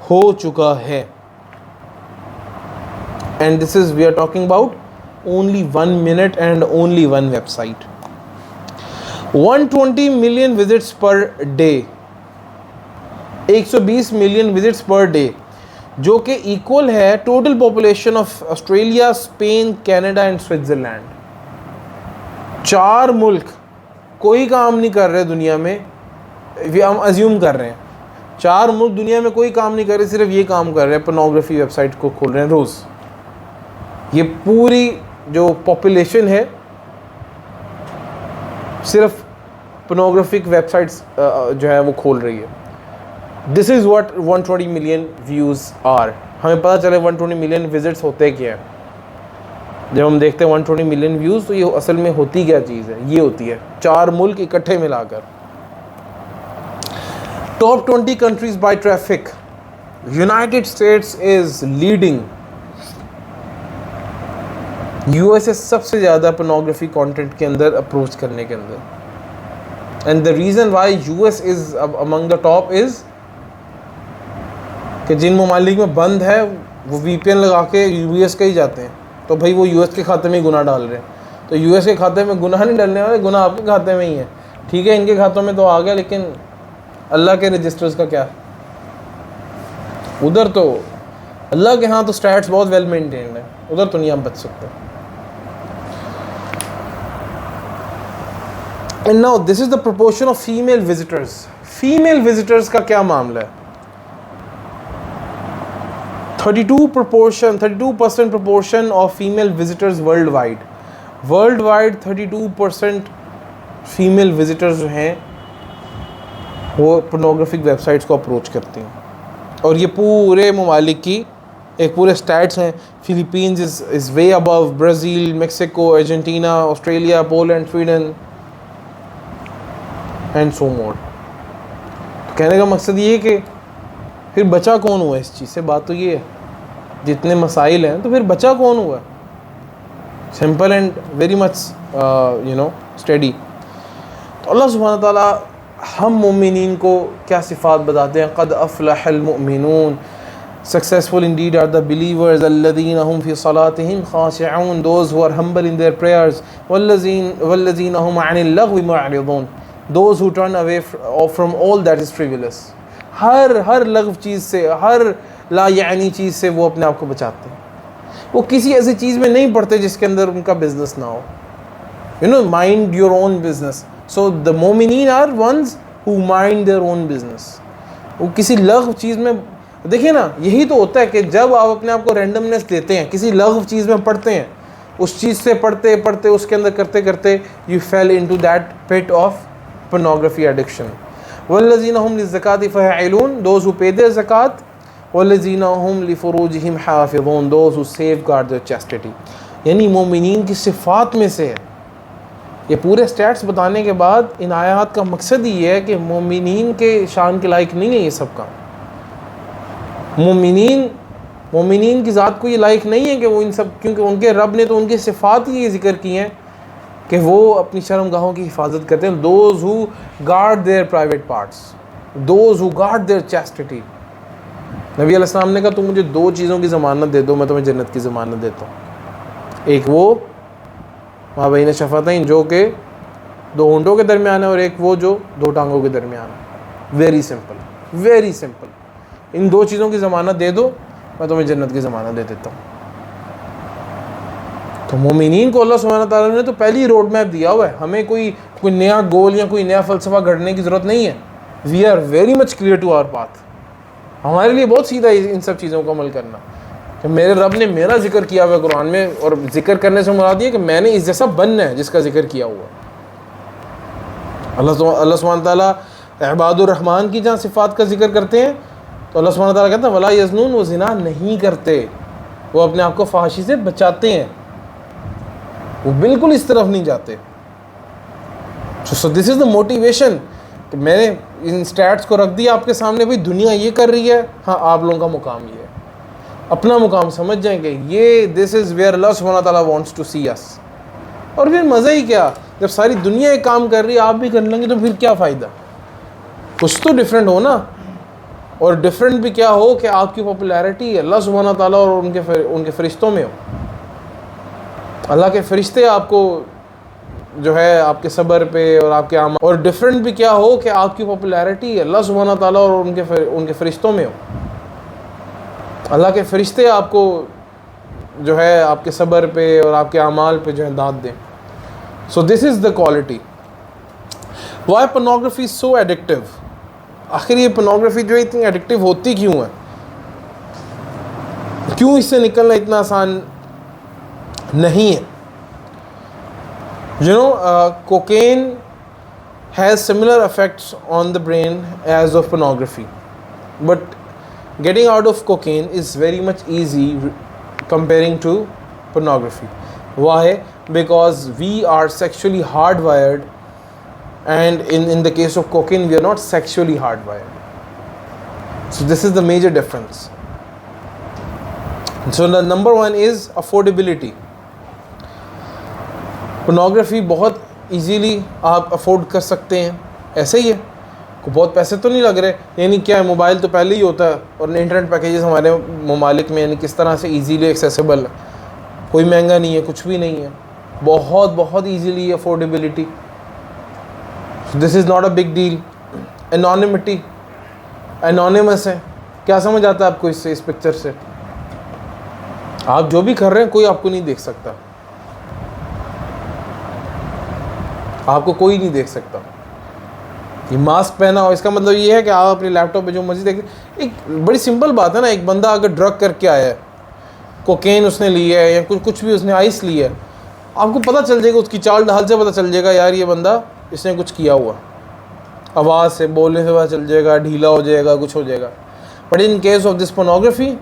हो चुका है। And this is we are talking about only 1 minute and only one website. 120 million visits per day, 120 million visits per day, जो कि इक्वल है total population of Australia, Spain, Canada and Switzerland. 4 मुल्क कोई काम नहीं कर रहे दुनिया में, हम अज्यूम कर रहे हैं 4 मुल्क दुनिया में कोई काम नहीं कर रहे, सिर्फ ये काम कर रहे हैं, पोर्नोग्राफी वेबसाइट को खोल रहे हैं रोज़। ये पूरी जो पॉपुलेशन है सिर्फ पोर्नोग्राफिक वेबसाइट्स जो है वो खोल रही है। This is what 120 million views are. हमें पता चले 120 मिलियन विजिट्स होते क्या हैं। जब हम देखते हैं 120 मिलियन व्यूज़ तो ये असल में होती क्या चीज़ है? ये होती है 4 मुल्क इकट्ठे मिलाकर। Top 20 countries by traffic, United States is leading. USA सबसे ज़्यादा पोर्नोग्राफी कंटेंट के अंदर अप्रोच करने के अंदर। And the reason why US is among the top is कि जिन ममालिक में बंद है वो वीपीएन लगा के यूएस के ही जाते हैं, तो भाई वो यूएस के खाते में ही गुनाह डाल रहे हैं। तो यूएस के खाते में गुनाह नहीं डालने वाले, गुनाह आपके खाते में ही है। ठीक है, इनके खातों में तो आ गया, लेकिन अल्लाह के रजिस्टर्स का क्या? उधर तो अल्लाह के यहाँ तो स्टैट्स बहुत वेल मेंटेन्ड है, उधर तो नहीं आप बच सकते। And now this is the proportion of female visitors. Female visitors का क्या मामला है? 32% proportion of female visitors worldwide 32% female visitors जो हैं वो पोर्नोग्राफिक वेबसाइट्स को अप्रोच करती हैं। और ये पूरे ममालिक की एक पूरे स्टैट्स हैं। Philippines is way above, Brazil, Mexico, Argentina, Australia, Poland, Sweden and so more. कहने का मकसद ये है कि फिर बचा कौन हुआ इस चीज़ से? बात तो ये है, जितने मसाइल हैं तो फिर बचा कौन हुआ? Simple and very much study. तो अल्लाह सुब्हानहू व तआला हम मोमिनीन को क्या सिफ़ात बताते हैं? क़द अफ़लहल मुमिनून, successful indeed are the believers अल्लज़ीना हुम फ़ी सलातिहिम ख़ाशिऊन, those who are humble in their prayers, वल्लज़ीना हुम अनिल लग़्वी मुअरिज़ून, those who turn away from all that is frivolous. हर लग़्व चीज़ से, हर ला यानी चीज़ से वो अपने आप को बचाते हैं। वो किसी ऐसी चीज़ में नहीं पड़ते जिसके अंदर उनका बिजनेस ना हो। Mind your own business. So the मोमिनीन are ones who mind their own business. वो किसी लग़्व चीज़ में, देखिए ना, यही तो होता है कि जब आप अपने आप को रैंडमनेस देते हैं, किसी लग़्व चीज़ में पढ़ते हैं, उस चीज़ से पढ़ते पढ़ते उसके अंदर करते करते you fell into that pit of pornography addiction. वल्लज़ीना हुम लिज़्ज़काति फ़ाइलून, दोज़ हु पे देयर ज़कात, वल्लज़ीना हुम लिफ़ुरूजिहिम हाफ़िज़ून, those who safeguard their chastity. यानी मोमिनीन की सिफ़ात में से है। ये पूरे स्टैट्स बताने के बाद इन आयात का मकसद ही है कि मोमिनीन के शान के लायक नहीं है ये सब का। मोमिनीन की ज़ात को ये लायक नहीं है कि वो इन सब, क्योंकि उनके रब ने तो उनकी सिफ़ात ही ये ज़िक्र की हैं कि वो अपनी शर्मगाहों की हिफाजत करते हैं। Those who guard their private parts, those who guard their chastity. नबी अलैहिस्सलाम ने कहा तुम मुझे दो चीज़ों की ज़मानत दे दो, मैं तुम्हें जन्नत की ज़मानत देता हूँ। एक वो माबैन शफ़तैन जो कि दो होंठों के दरमियान है, और एक वो जो दो टांगों के दरमियान है। Very simple, very simple. इन दो चीज़ों की ज़मानत दे दो, मैं तुम्हें जन्नत की ज़मानत दे देता हूँ। तो मोमिनीन को अल्लाह सुब्हानहू व तआला ने तो पहली रोड मैप दिया हुआ है। हमें कोई नया गोल या कोई नया फ़लसफ़ा गढ़ने की ज़रूरत नहीं है। We are very much clear to our path. हमारे लिए बहुत सीधा है इन सब चीज़ों को अमल करना। कि मेरे रब ने मेरा जिक्र किया हुआ है कुरान में, और जिक्र करने से मुराद ये कि मैंने इस जैसा बनना है जिसका जिक्र किया हुआ। अल्लाह सुब्हानहू व तआला इबादुर रहमान की जहाँ सिफ़ात का जिक्र करते हैं तो अल्लाह सुब्हानहू व तआला कहते हैं वला यज़नून, वो ज़िना नहीं करते, वो अपने आप को फ़ाहिशी से बचाते हैं, वो बिल्कुल इस तरफ नहीं जाते। सो दिस इज़ द मोटिवेशन कि मैंने इन स्टैट्स को रख दिया आपके सामने, भाई दुनिया ये कर रही है, हाँ आप लोगों का मुकाम ये है। अपना मुकाम समझ जाएंगे, ये दिस इज़ वेयर अल्लाह सुब्हानहू व तआला वांट्स टू सी अस। और फिर मज़ा ही क्या, जब सारी दुनिया एक काम कर रही है आप भी कर लेंगे तो फिर क्या फ़ायदा? कुछ तो डिफरेंट हो ना। और डिफरेंट भी क्या हो कि आपकी पॉपुलैरिटी अल्लाह सुब्हानहू व तआला और उनके फरिश्तों में हो। अल्लाह के फरिश्ते आपको जो है आपके सब्र पे और आपके आम, और डिफरेंट भी क्या हो कि आपकी पॉपुलैरिटी अल्लाह सुब्हानहू व तआला और उनके फरिश्तों में हो। अल्लाह के फरिश्ते आपको जो है आपके सब्र पे और आपके अमाल पे जो है दाद दें। So this is the quality. Why pornography so addictive? आखिर ये पोर्नोग्राफी जो है इतनी एडिक्टिव होती क्यों है? क्यों इससे निकलना इतना आसान नहीं है? Cocaine has similar effects on the brain as of pornography, but getting out of cocaine is very much easy comparing to pornography. Why? Because we are sexually hardwired, and in the case of cocaine we are not sexually hardwired. So this is the major difference. So the number one is affordability. Pornography बहुत easily आप afford कर सकते हैं, ऐसे ही है, को बहुत पैसे तो नहीं लग रहे। यानी क्या है, मोबाइल तो पहले ही होता है और इंटरनेट पैकेजेस हमारे ममालिक में यानी किस तरह से इजीली एक्सेसिबल है, कोई महंगा नहीं है, कुछ भी नहीं है, बहुत बहुत easily affordability. This is not a big deal. Anonymity, anonymous है, क्या समझ आता है आपको इससे, इस पिक्चर से? आप जो भी कर रहे हैं कोई आपको नहीं देख सकता, आपको कोई नहीं देख सकता। ये मास्क पहना हो इसका मतलब ये है कि आप अपने लैपटॉप पे जो मर्जी देखते। एक बड़ी सिंपल बात है ना, एक बंदा अगर ड्रग करके आया है, कोकेन उसने लिया है या कुछ भी उसने आइस लिया है, आपको पता चल जाएगा, उसकी चाल ढाल से पता चल जाएगा यार ये बंदा इसने कुछ किया हुआ। आवाज़ से, बोलने से पता चल जाएगा, ढीला हो जाएगा, कुछ हो जाएगा। But in case of this pornography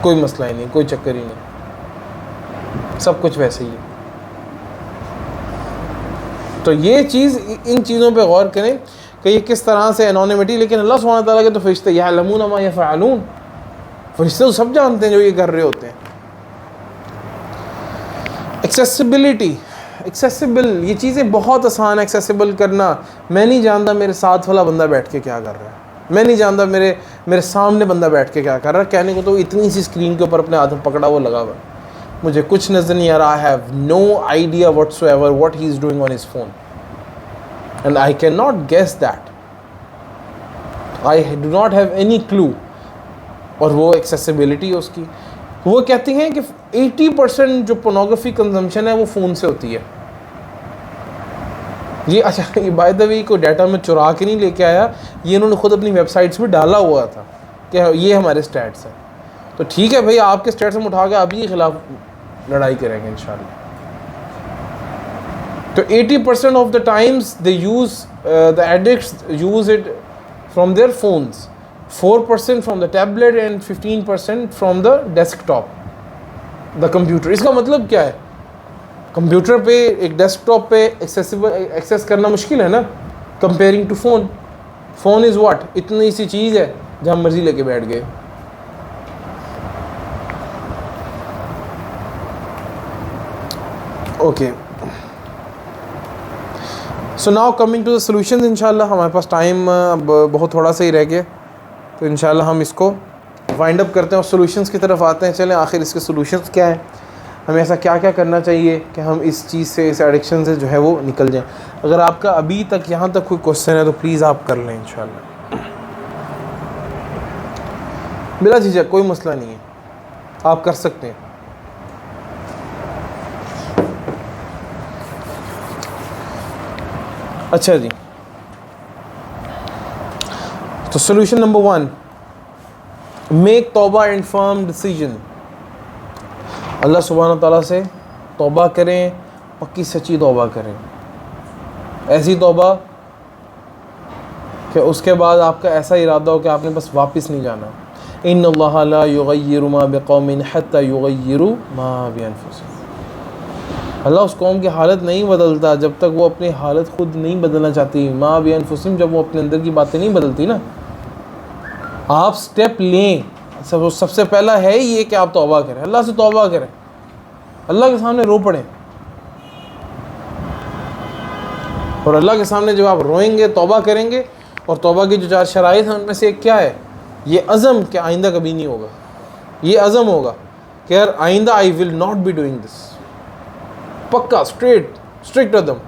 कोई मसला ही नहीं, कोई चक्कर ही नहीं, सब कुछ वैसे ही है। तो ये चीज़, इन चीज़ों पे गौर करें कि ये किस तरह से एनोनिमिटी। लेकिन अल्लाह सुब्हानहू व तआला के तो फरिश्ते यअलमून मा यफ़अलून, फरिश्ते तो सब जानते हैं जो ये कर रहे होते हैं। एक्सेसिबिलिटी, एक्सेसिबल, ये चीज़ें बहुत आसान है एक्सेसिबल करना। मैं नहीं जानता मेरे साथ वाला बंदा बैठ के क्या कर रहा है, मैं नहीं जानता मेरे सामने बंदा बैठ के क्या कर रहा है। कहने को तो इतनी सी स्क्रीन के ऊपर अपने हाथ में पकड़ा वो लगा हुआ, मुझे कुछ नज़र नहीं आ रहा। I have no idea whatsoever what he is doing on his phone and I can not guess that, I do not have any clue. और वो एक्सेसिबिलिटी है उसकी। वो कहती हैं कि 80% जो पोर्नोग्राफी कंजम्पशन है वो फ़ोन से होती है। ये अच्छा, ये बाय द वे को डाटा में चुरा के नहीं लेके आया, ये इन्होंने खुद अपनी वेबसाइट्स में डाला हुआ था कि ये हमारे स्टैट्स हैं। तो ठीक है भाई, आपके स्टैट्स में उठा के आप ही के खिलाफ लड़ाई करेंगे इंशाल्लाह। तो 80% of the times they use, the addicts use it from their phones, 4% from the tablet and 15% from the desktop, the computer. इसका मतलब क्या है? कंप्यूटर पे, एक डेस्कटॉप पे एक्सेस करना मुश्किल है ना, comparing to phone. Phone is what, इतनी सी चीज़ है जहाँ मर्जी लेके बैठ गए। Okay, so now coming to the solutions. इंशाल्लाह हमारे पास टाइम अब बहुत थोड़ा सा ही रह गया, तो इंशाल्लाह हम इसको वाइंड अप करते हैं और सॉल्यूशंस की तरफ आते हैं। चलें, आखिर इसके सॉल्यूशंस क्या है, हमें ऐसा क्या क्या करना चाहिए कि हम इस चीज़ से, इस एडिक्शन से जो है वो निकल जाएं। अगर आपका अभी तक यहाँ तक कोई क्वेश्चन है तो प्लीज़ आप कर लें इंशाल्लाह, बिला झिझक, कोई मसला नहीं है, आप कर सकते हैं। अच्छा जी, तो सोल्यूशन नंबर 1, मेक तौबा एंड फर्म डिसीजन। अल्लाह सुब्हानहू व तआला से तौबा करें, पक्की सच्ची तौबा करें, ऐसी तौबा कि उसके बाद आपका ऐसा इरादा हो कि आपने बस वापस नहीं जाना। इन्नल्लाह ला युगय्यिरु मा बिक़ौमिन हत्ता युगय्यिरु मा बिअनफुसिहिम। अल्लाह उस कौम की हालत नहीं बदलता जब तक वो अपनी हालत खुद नहीं बदलना चाहती। माँ बिअनफुसिहिम, जब वो अपने अंदर की बातें नहीं बदलती ना। आप स्टेप लें, सबसे पहला है ये कि आप तौबा करें, अल्लाह से तौबा करें, अल्लाह के सामने रो पड़ें। और अल्लाह के सामने जब आप रोएंगे, तौबा करेंगे, और तौबा की जो 4 शराइत हैं उनमें से एक क्या है, ये अज़म कि आइंदा कभी नहीं होगा। ये अज़म होगा कि यार आइंदा I will not be doing this, पक्का स्ट्रिक्ट अदम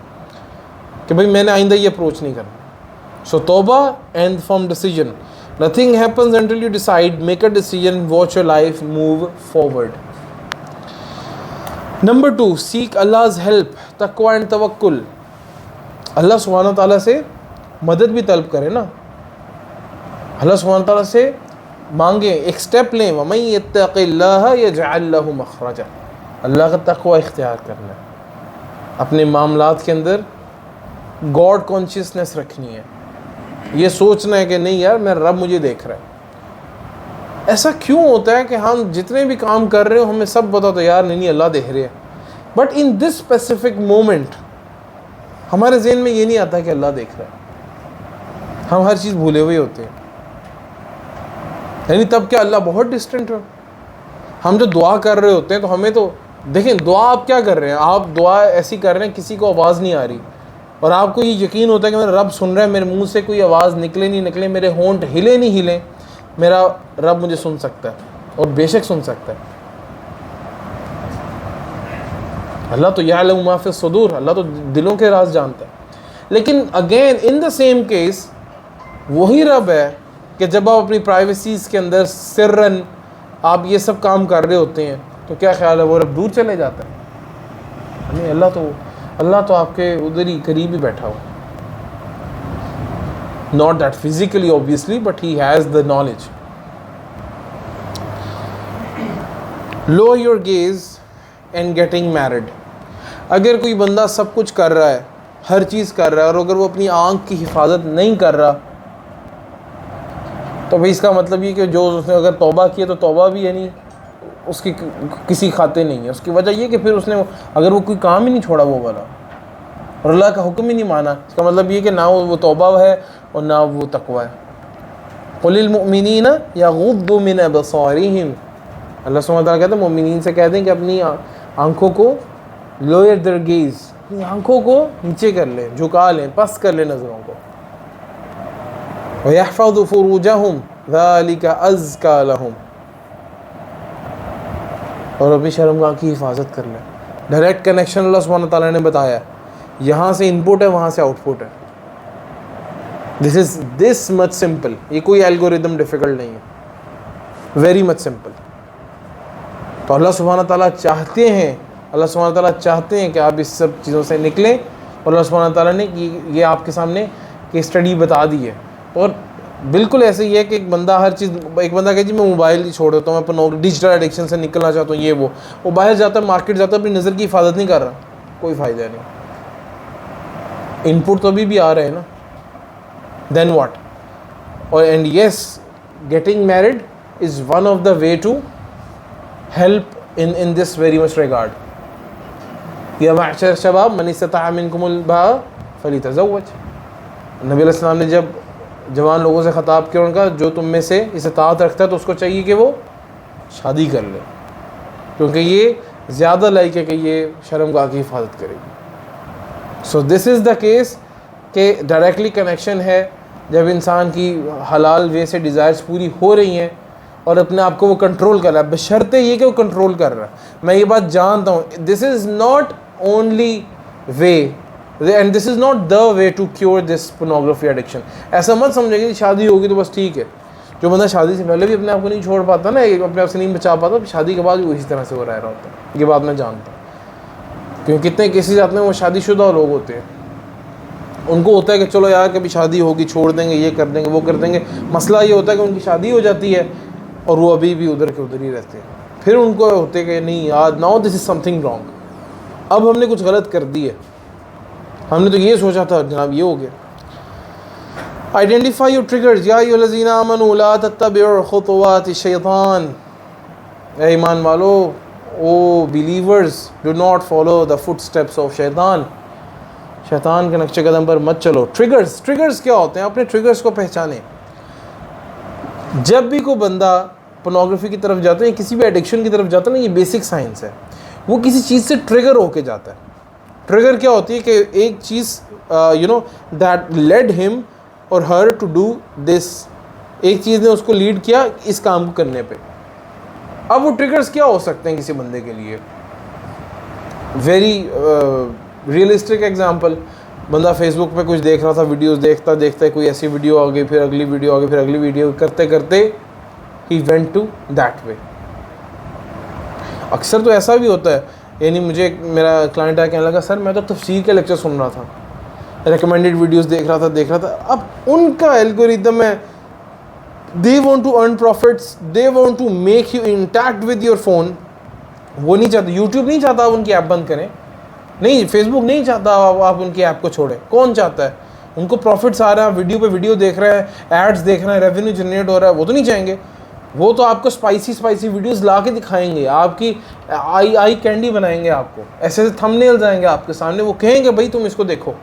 कि भाई मैंने आइंदा ये अप्रोच नहीं करना। सो तौबा and firm decision. Nothing happens until you decide, make a decision, watch your life move forward. Number 2, seek Allah's help, तक़वा and तवक्कुल। अल्लाह सुब्हानहू व तआला से मदद भी तलब करें ना, अल्लाह सुब्हानहू व तआला से मांगे, एक स्टेप लें। वमन यत्तक़िल्लाह यजअल लहू मख़रजा। अल्लाह का तक़वा इख्तियार करना है, अपने मामलात के अंदर गॉड कॉन्शियसनेस रखनी है, ये सोचना है कि नहीं यार मेरा रब मुझे देख रहा है। ऐसा क्यों होता है कि हम जितने भी काम कर रहे हो हमें सब पता तो यार नहीं अल्लाह देख रहे हैं, but in this specific moment हमारे ज़हन में ये नहीं आता कि अल्लाह देख रहा है। हम हर चीज़ भूले हुए होते हैं, यानी तब क्या अल्लाह बहुत डिस्टेंट हो। हम जो दुआ कर रहे होते हैं तो हमें तो देखें, दुआ आप क्या कर रहे हैं, आप दुआ ऐसी कर रहे हैं किसी को आवाज़ नहीं आ रही और आपको ये यकीन होता है कि मेरा रब सुन रहा है, मेरे मुंह से कोई आवाज़ निकले नहीं निकले, मेरे होंठ हिले नहीं हिले, मेरा रब मुझे सुन सकता है और बेशक सुन सकता है। अल्लाह तो यअलमु मा फ़ी सुदूर, अल्लाह तो दिलों के राज जानता है। लेकिन again in the same case वही रब है कि जब आप अपनी प्राइवेसीज़ के अंदर सिर्रन आप ये सब काम कर रहे होते हैं तो क्या ख्याल है वो रब दूर चले जाता है? नहीं, अल्लाह तो आपके उधर ही करीब ही बैठा हो. Not that physically obviously, but he has the knowledge. Lower your gaze and getting married. अगर कोई बंदा सब कुछ कर रहा है, हर चीज़ कर रहा है, और अगर वो अपनी आँख की हिफाजत नहीं कर रहा तो भाई इसका मतलब ये कि जो उसने अगर तौबा किया तो तौबा भी है नहीं, उसकी किसी खाते नहीं है. उसकी वजह ये कि फिर उसने अगर वो कोई काम ही नहीं छोड़ा वो वाला और अल्लाह का हुक्म ही नहीं माना, इसका मतलब ये कि ना वो तौबा है और ना वो तकवा है. कुलिल मुमिनीना यगुद्दू मिन अबसारिहिम, अल्लाह सुब्हानहू व तआला कहते हैं मुमिनीन से कहते हैं कि अपनी आँखों को लोअर देयर गेज, अपनी आँखों को नीचे कर लें, झुका लें, पस कर लें नज़रों को. वयहफ़ज़ू फ़ुरूजहुम ज़ालिका अज़का लहुम, और अपनी शर्मगाह की हिफाजत कर लें. डायरेक्ट कनेक्शन अल्लाह सुब्हानहू व तआला ने बताया, यहाँ से इनपुट है वहाँ से आउटपुट है. This much simple. ये कोई एल्गोरिदम डिफ़िकल्ट नहीं है, वेरी मच सिंपल. तो अल्लाह सुब्हानहू व तआला चाहते हैं कि आप इस सब चीज़ों से निकलें. और अल्लाह सुब्हानहू व तआला ने ये आपके सामने केस स्टडी बता दी है. और बिल्कुल ऐसे ही है कि एक बंदा कहे जी मैं मोबाइल ही छोड़ देता हूँ, मैं अपना डिजिटल एडिक्शन से निकलना चाहता हूँ, ये वो बाहर जाता है, मार्केट जाता है, अपनी नज़र की हिफाजत नहीं कर रहा, कोई फ़ायदा नहीं. इनपुट तो अभी भी आ रहे हैं ना. Then what? और and yes, getting married is one of the way to help in this very much regard. या माशर शबाब मन इस्तता मिनकुमुल बाअ फलितज़व्वज. नबी अलैहि सलाम ने जब जवान लोगों से ख़िताब किया, उनका जो तुम में से इस्तात रखता है तो उसको चाहिए कि वो शादी कर ले, क्योंकि ये ज़्यादा लायक है कि ये शर्मगाह की हिफाजत करेगी. सो दिस इज़ द केस कि डायरेक्टली कनेक्शन है जब इंसान की हलाल वे से डिज़ायर्स पूरी हो रही हैं और अपने आप को वो कंट्रोल कर रहा है, बशर्ते ये कि वो कंट्रोल कर रहा है. मैं ये बात जानता हूँ, this is not only way and this is not the way to cure this pornography addiction. ऐसा मत समझेंगे कि शादी होगी तो बस ठीक है. जो बंदा शादी से पहले भी अपने आप को नहीं छोड़ पाता ना, अपने आप से नहीं बचा पाता, शादी के बाद भी उसी तरह से वो रह रहा होता है. ये बात मैं जानता हूँ, क्योंकि कितने केसेस आते हैं वो शादीशुदा लोग होते हैं, उनको होता है कि चलो यार कभी शादी होगी, छोड़ देंगे, ये कर देंगे, वो कर देंगे. मसला ये होता है कि उनकी शादी हो जाती है और वो अभी भी उधर के उधर ही रहते हैं. फिर उनको होते हैं कि नहीं यार, now this is something wrong, अब हमने कुछ गलत कर दी है, हमने तो ये सोचा था, जनाब ये हो गया. आइडेंटिफाई योर ट्रिगर्स या अय्युहल्लज़ीना आमनू ला तत्तबिउ खुतुवाति शैतान. ए ईमान वालो, O believers, do not follow the footsteps of शैतान. शैतान के नक्शे कदम पर मत चलो. ट्रिगर्स क्या होते हैं? अपने ट्रिगर्स को पहचानें. जब भी कोई बंदा पोर्नोग्राफी की तरफ जाता है, किसी भी एडिक्शन की तरफ जाता है ना, ये बेसिक साइंस है, वो किसी चीज़ से ट्रिगर होके जाता है. ट्रिगर क्या होती है कि एक चीज़ दैट लेड हिम और हर टू डू दिस, एक चीज़ ने उसको लीड किया इस काम को करने पे. अब वो ट्रिगर्स क्या हो सकते हैं किसी बंदे के लिए? वेरी रियलिस्टिक एग्जांपल, बंदा फेसबुक पे कुछ देख रहा था, वीडियोस देखता देखता कोई ऐसी वीडियो आ गई, फिर अगली वीडियो आ गई, फिर अगली वीडियो, करते करते ही वेंट टू दैट वे. अक्सर तो ऐसा भी होता है, यानी मुझे मेरा क्लाइंट आया कहने लगा, सर मैं तो तफसीर के लेक्चर सुन रहा था, रिकमेंडेड वीडियोस देख रहा था. अब उनका एल्गोरिदम है, they want to earn profits, they want to make you intact with your phone. वो नहीं चाहते, यूट्यूब नहीं चाहता आप उनकी ऐप बंद करें, नहीं, फेसबुक नहीं चाहता आप उनकी ऐप को छोड़ें. कौन चाहता है? उनको प्रॉफिट्स आ रहा है, वीडियो पे वीडियो देख रहे हैं, एड्स देख रहे हैं, रेवेन्यू जनरेट हो रहा है, वो तो नहीं चाहेंगे. वो तो आपको स्पाइसी वीडियोस ला के दिखाएंगे, आपकी आई कैंडी बनाएंगे, आपको ऐसे ऐसे थंबनेल्स आएंगे आपके सामने, वो कहेंगे भाई तुम इसको देखो.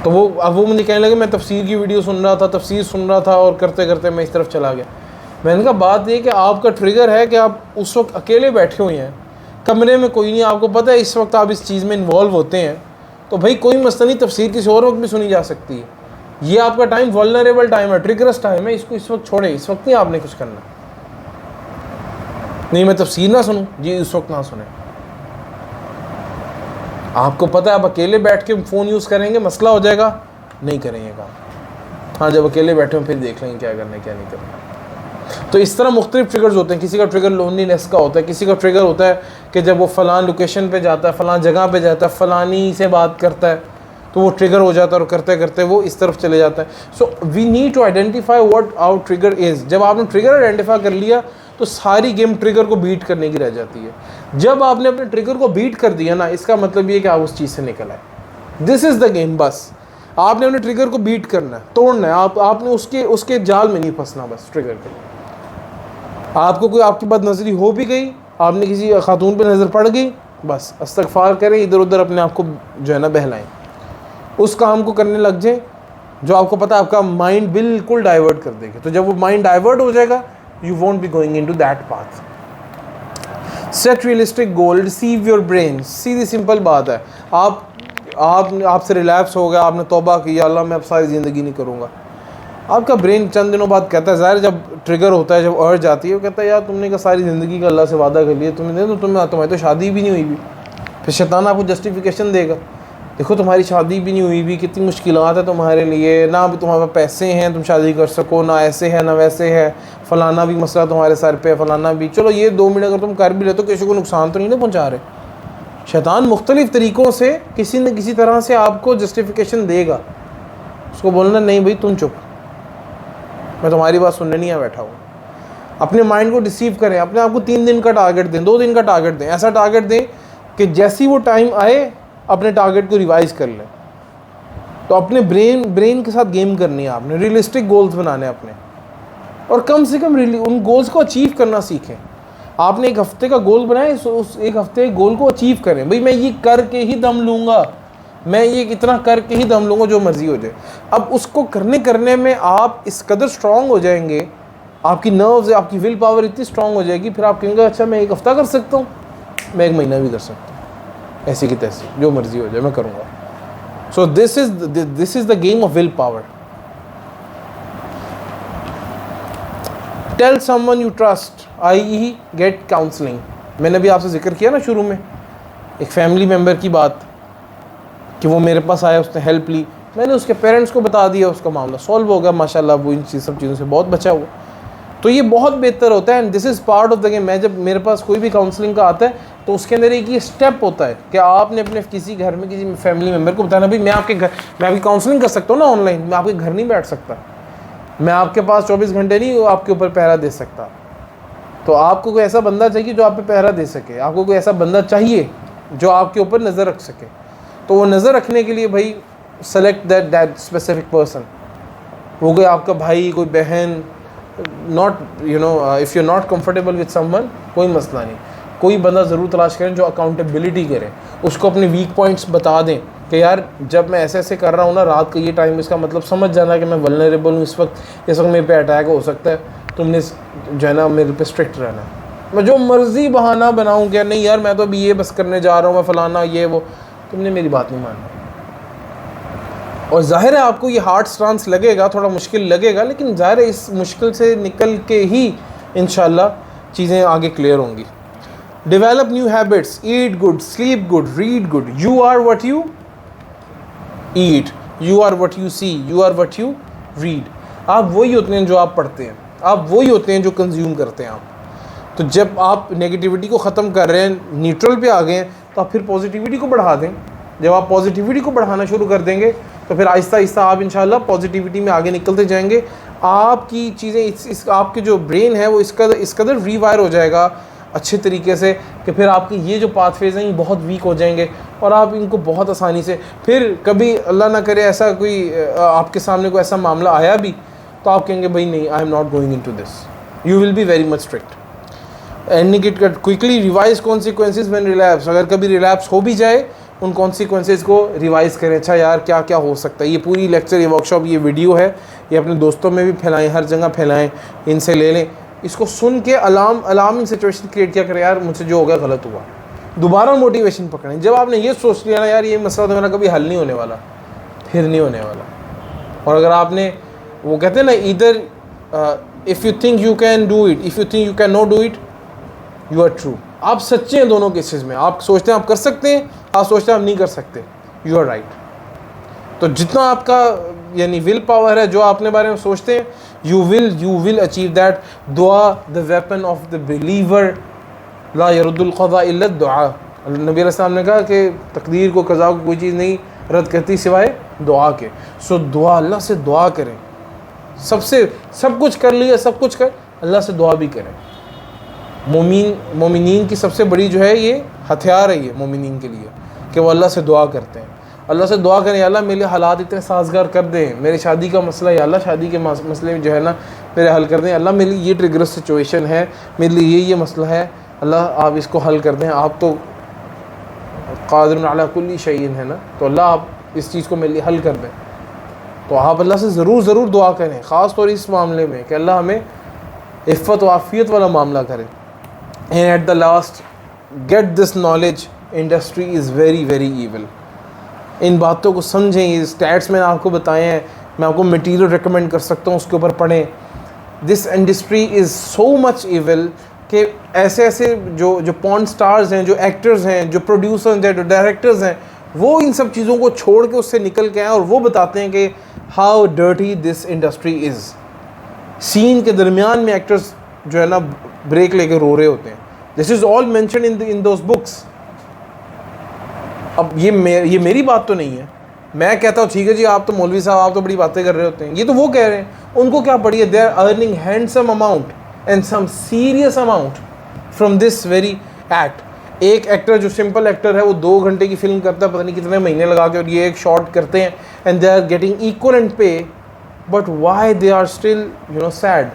तो वो मुझे कहने लगे मैं तफसीर की वीडियो सुन रहा था, तफसीर सुन रहा था, और करते करते मैं इस तरफ चला गया. मैंने कहा बात ये कि आपका ट्रिगर है कि आप उस वक्त अकेले बैठे हुए हैं, कमरे में कोई नहीं, आपको पता है इस वक्त आप इस चीज़ में इन्वॉल्व होते हैं, तो भाई कोई मसला नहीं, तफसीर किसी और वक्त भी सुनी जा सकती है. ये आपका टाइम वल्नरेबल टाइम है, ट्रिगरस टाइम है, इसको इस वक्त छोड़े, इस वक्त नहीं आपने कुछ करना. नहीं मैं तफसीर ना सुनूं जी, इस वक्त ना सुने. आपको पता है आप अकेले बैठ के फ़ोन यूज़ करेंगे, मसला हो जाएगा, नहीं करेंगे काम. हाँ जब अकेले बैठे हो फिर देख लेंगे क्या करना है क्या नहीं करना। तो इस तरह मुख्तलिफ ट्रिगर्स होते हैं। किसी का ट्रिगर लोनलीनेस का होता है, किसी का ट्रिगर होता है कि जब वो फ़लान लोकेशन पे जाता है, फ़लान जगह पे जाता है, फ़लानी से बात करता है, तो वो ट्रिगर हो जाता है और करते करते वो इस तरफ चले जाता है। So we need to identify what our trigger is. जब आपने ट्रिगर आइडेंटिफाई कर लिया तो सारी गेम ट्रिगर को बीट करने की रह जाती है। जब आपने अपने ट्रिगर को बीट कर दिया ना, इसका मतलब ये कि आप उस चीज़ से निकल आए। This is the game. बस आपने अपने ट्रिगर को बीट करना है, तोड़ना है। आपने उसके जाल में नहीं फंसना। बस ट्रिगर के आपको कोई आपकी बदनज़री हो भी गई, आपने किसी खातून पे नज़र पड़ गई, बस इस्तग़फ़ार करें, इधर उधर अपने आप को जो है ना बहलाएं, उस काम को करने लग जाएं जो आपको पता है आपका माइंड बिल्कुल डाइवर्ट कर देगा। तो जब वो माइंड डाइवर्ट हो जाएगा, you won't be going into that path. Set realistic goal, receive your brain. Sidhi simple बात है। आपसे रिलैप्स हो गया, आपने तौबा की, अल्लाह मैं अब सारी ज़िंदगी नहीं करूँगा। आपका ब्रेन चंद दिनों बाद कहता है, ज़ाहिर जब ट्रिगर होता है, जब अर्ज आती है, वो कहता है यार तुमने का सारी ज़िंदगी का अल्लाह से वादा कर लिया, तुम्हारी तो शादी भी नहीं हुई भी। फिर शैतान आपको जस्टिफिकेशन देगा, देखो तुम्हारी शादी भी नहीं हुई भी, कितनी मुश्किलात है तुम्हारे लिए, ना भी तुम्हारे पास पैसे हैं तुम शादी कर सको, ना ऐसे है ना वैसे है, फ़लाना भी मसला तुम्हारे सर पे, फ़लाना भी। चलो ये 2 मिनट अगर तुम कर भी ले तो किसी को नुकसान तो नहीं ना पहुँचा रहे। शैतान मुख्तलिफ़ तरीक़ों से किसी न किसी तरह से आपको जस्टिफिकेशन देगा। उसको बोलना नहीं भाई तुम चुप, मैं तुम्हारी बात सुनने नहीं आ बैठा हूँ। अपने माइंड को डिसीव करें, अपने आप को 3 दिन का टारगेट दें, 2 दिन का टारगेट दें। ऐसा टारगेट दें कि जैसी वो टाइम आए अपने टारगेट को रिवाइज़ कर लें। तो अपने ब्रेन के साथ गेम करनी है आपने, रियलिस्टिक गोल्स बनाने अपने, और कम से कम उन गोल्स को अचीव करना सीखें। आपने 1 हफ़्ते का गोल बनाया, उस 1 हफ़्ते गोल को अचीव करें। भाई मैं ये करके ही दम लूँगा, मैं ये इतना करके ही दम लूँगा, जो मर्ज़ी हो जाए। अब उसको करने में आप इस कदर स्ट्रॉन्ग हो जाएंगे, आपकी नर्व्स, आपकी विल पावर इतनी स्ट्रॉन्ग हो जाएगी, फिर आप कहेंगे अच्छा मैं 1 हफ़्ता कर सकता हूँ, मैं 1 महीना भी कर सकता हूँ, ऐसी की तैसी, जो मर्ज़ी हो जाए मैं करूँगा। So this is the game of will power. Tell someone you trust, i.e. Get counselling. मैंने भी आपसे जिक्र किया ना शुरू में एक फैमिली मेम्बर की बात, कि वो मेरे पास आया, उसने हेल्प ली, मैंने उसके पेरेंट्स को बता दिया, उसका मामला सॉल्व हो गया माशाल्लाह, वो इन सब चीज़ों से बहुत बचा हुआ। तो ये बहुत बेहतर होता है, and this is part of the game. मैं जब मेरे पास कोई भी काउंसलिंग का आता है तो उसके अंदर एक ये स्टेप होता है कि आपने अपने किसी घर में किसी फैमिली मेम्बर को बताना, भाई मैं आपकी काउंसलिंग कर सकता हूँ ना ऑनलाइन, मैं आपके घर नहीं बैठ सकता, मैं आपके पास 24 घंटे नहीं आपके ऊपर पहरा दे सकता। तो आपको कोई ऐसा बंदा चाहिए जो आप पे पहरा दे सके, आपको कोई ऐसा बंदा चाहिए जो आपके ऊपर नज़र रख सके। तो वो नज़र रखने के लिए भाई सेलेक्ट दैट स्पेसिफिक पर्सन। वो कोई आपका भाई, कोई बहन, not if you are not comfortable with someone, कोई मसला नहीं, कोई बंदा ज़रूर तलाश करें जो अकाउंटेबिलिटी करे, उसको अपने वीक पॉइंट्स बता दें कि यार जब मैं ऐसे कर रहा हूँ ना रात का ये टाइम, इसका मतलब समझ जाना कि मैं वल्नरेबल हूँ, इस वक्त मेरे पे अटैक हो सकता है, तुमने जो है ना मेरे पे स्ट्रिक्ट रहना है। मैं जो मर्ज़ी बहाना बनाऊँ क्या नहीं यार मैं तो अभी ये बस करने जा रहा हूँ, मैं फ़लाना ये वो, तुमने मेरी बात नहीं मानी। और ज़ाहिर है आपको ये हार्ड स्टांस लगेगा, थोड़ा मुश्किल लगेगा, लेकिन ज़ाहिर है इस मुश्किल से निकल के ही इंशाल्लाह चीज़ें आगे क्लियर होंगी। Develop new habits, eat good, sleep good, read good. You are what you eat, you are what you see, you are what you read. आप वही होते हैं जो आप पढ़ते हैं, आप वही होते हैं जो कंज्यूम करते हैं आप। तो जब आप नेगेटिविटी को ख़त्म कर रहे हैं, न्यूट्रल पे आ गए हैं, तो आप फिर पॉजिटिविटी को बढ़ा दें। जब आप पॉजिटिविटी को बढ़ाना शुरू कर देंगे तो फिर आहिस्ता आहिस्ता आप इंशाल्लाह पॉजिटिविटी में आगे निकलते जाएंगे। आपकी चीज़ें आपके जो ब्रेन है वो इस कदर रीवायर हो जाएगा अच्छे तरीके से कि फिर आपके ये जो पाथवेज हैं ये बहुत वीक हो जाएंगे और आप इनको बहुत आसानी से, फिर कभी अल्लाह ना करे ऐसा कोई आपके सामने कोई ऐसा मामला आया भी तो आप कहेंगे भाई नहीं, I am not going into this. You will be very much strict and quickly revise consequences when relapse. अगर कभी रिलैप्स हो भी जाए उन कॉन्सिक्वेंसेज को रिवाइज़ करें। अच्छा यार क्या क्या हो सकता है। ये पूरी लेक्चर, ये वर्कशॉप, ये वीडियो है, ये अपने दोस्तों में भी फैलाएं, हर जगह फैलाएं, इनसे ले लें। इसको सुन के अलार्मिंग सिचुएशन क्रिएट किया करें, यार मुझसे जो हो गया गलत हुआ। दोबारा मोटिवेशन पकड़ें। जब आपने ये सोच लिया ना यार ये मसला तो मेरा कभी हल नहीं होने वाला, फिर नहीं होने वाला। और अगर आपने, वो कहते हैं ना, इधर if you think you can do it, if you think you can not do it, you are true. आप सच्चे हैं दोनों केसेस में। आप सोचते हैं आप कर सकते हैं, आप सोचते हैं आप नहीं कर सकते, यू आर राइट। तो जितना आपका यानी विल पावर है, जो अपने बारे में सोचते हैं, यू विल अचीव दैट. दुआ the weapon of the believer, ला यरुद्दुल क़ज़ा इल्ला दुआ. नबी अलैहिस्सलाम ने कहा कि तकदीर को, कज़ा को कोई चीज़ नहीं रद्द करती सिवाय दुआ के. सो दुआ, अल्लाह से दुआ करें. सब कुछ कर लिया, सब कुछ कर, अल्लाह से दुआ भी करें. मोमिनीन की सबसे बड़ी जो है ये हथियार है ये मोमिनीन के लिए कि वो अल्लाह से दुआ करते हैं. अल्लाह से दुआ करें, अल्लाह मेरे हालात इतने साजगार कर दें, मेरे शादी का मसला है अल्लाह शादी के मसले जो है ना मेरे हल कर दें. अल्लाह मेरी ये ट्रिगरस सिचुएशन है, मेरे लिए ये मसला है, अल्लाह आप इसको हल कर दें. आप तो क़ादिरुन अला कुल्ली शैइन है ना, तो अल्लाह आप इस चीज़ को मेरे लिए हल कर दें. तो आप अल्लाह से ज़रूर दुआ करें, ख़ास तौर इस मामले में कि अल्लाह हमें इफ़्फ़त व आफ़ियत वाला मामला करे. And at the last, get this knowledge, industry is very very evil. इन बातों को समझें. ये स्टैट्स मैंने आपको बताए हैं, मैं आपको मटीरियल रिकमेंड कर सकता हूँ, उसके ऊपर पढ़ें. This industry is so much evil कि ऐसे जो पॉर्न स्टार्स हैं, जो एक्टर्स हैं, जो प्रोड्यूसर्स हैं, जो डायरेक्टर्स हैं, वो इन सब चीज़ों को छोड़ के उससे निकल के आए और वो बताते हैं कि how dirty this industry is. Scene के दरमियान में एक्टर्स जो है ना ब्रेक लेके रो रहे होते हैं. This is all mention in those books. अब ये मेरी बात तो नहीं है. मैं कहता हूँ ठीक है जी, आप तो मौलवी साहब, आप तो बड़ी बातें कर रहे होते हैं. ये तो वो कह रहे हैं, उनको क्या पड़ी है. They are earning handsome amount and some serious amount from this very act. एक एक्टर जो सिंपल एक्टर है वो 2 घंटे की फिल्म करता है, पता नहीं कितने महीने लगा के, और ये एक शॉट करते हैं and they are getting equal and pay. But why they are still sad.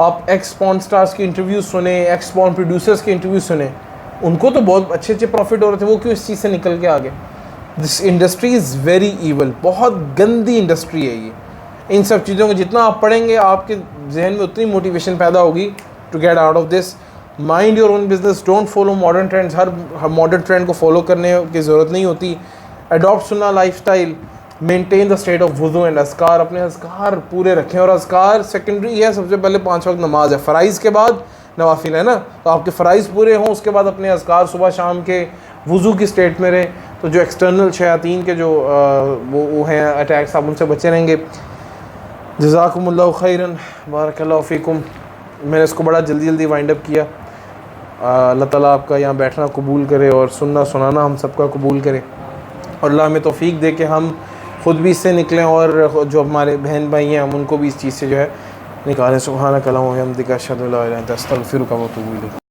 आप एक्स पॉर्न स्टार्स की इंटरव्यूज सुने, एक्स पॉर्न प्रोड्यूसर्स के इंटरव्यूज सुने, उनको तो बहुत अच्छे प्रॉफिट हो रहे थे, वो क्यों इस चीज़ से निकल के आ गए. This industry is very evil. बहुत गंदी इंडस्ट्री है ये. इन सब चीज़ों को जितना आप पढ़ेंगे आपके जहन में उतनी मोटिवेशन पैदा होगी to get out of this. Mind your own business, don't follow modern trends. हर मॉडर्न ट्रेंड को फॉलो करने की ज़रूरत नहीं होती. अडॉप्ट सुन्ना lifestyle. Maintain the state of वुज़ू एंड अस्कार. अपने अस्कार पूरे रखें, और अस्कार सेकेंडरी है. सबसे पहले 5 वक्त नमाज है, फ़राइज़ के बाद नवाफिल है ना. तो आपके फ़राइज़ पूरे हों, उसके बाद अपने अस्कार सुबह शाम के वुज़ू की स्टेट में रहें. तो जो एक्सटर्नल शयातीन के जो वो हैं अटैक्स, आप उनसे बचे रहेंगे. जज़ाकुमुल्लाहु खैरन, बारकल्लाहु फ़ीकुम. मैंने इसको बड़ा जल्दी वाइंड अप किया. अल्लाह ताला आपका यहाँ बैठना कबूल करे और सुनना सुनाना हम सबका कबूल करे, और अल्लाह हमें तौफ़ीक दे कि हम ख़ुद भी इससे निकलें और जो हमारे बहन भाई हैं हम उनको भी इस चीज़ से जो है निकालें. सुब्हानक अल्लाहुम्मा व बिहम्दिका अशहदु अल्ला इलाहा इल्ला अंता अस्तगफिरुका व अतूबु इलैक.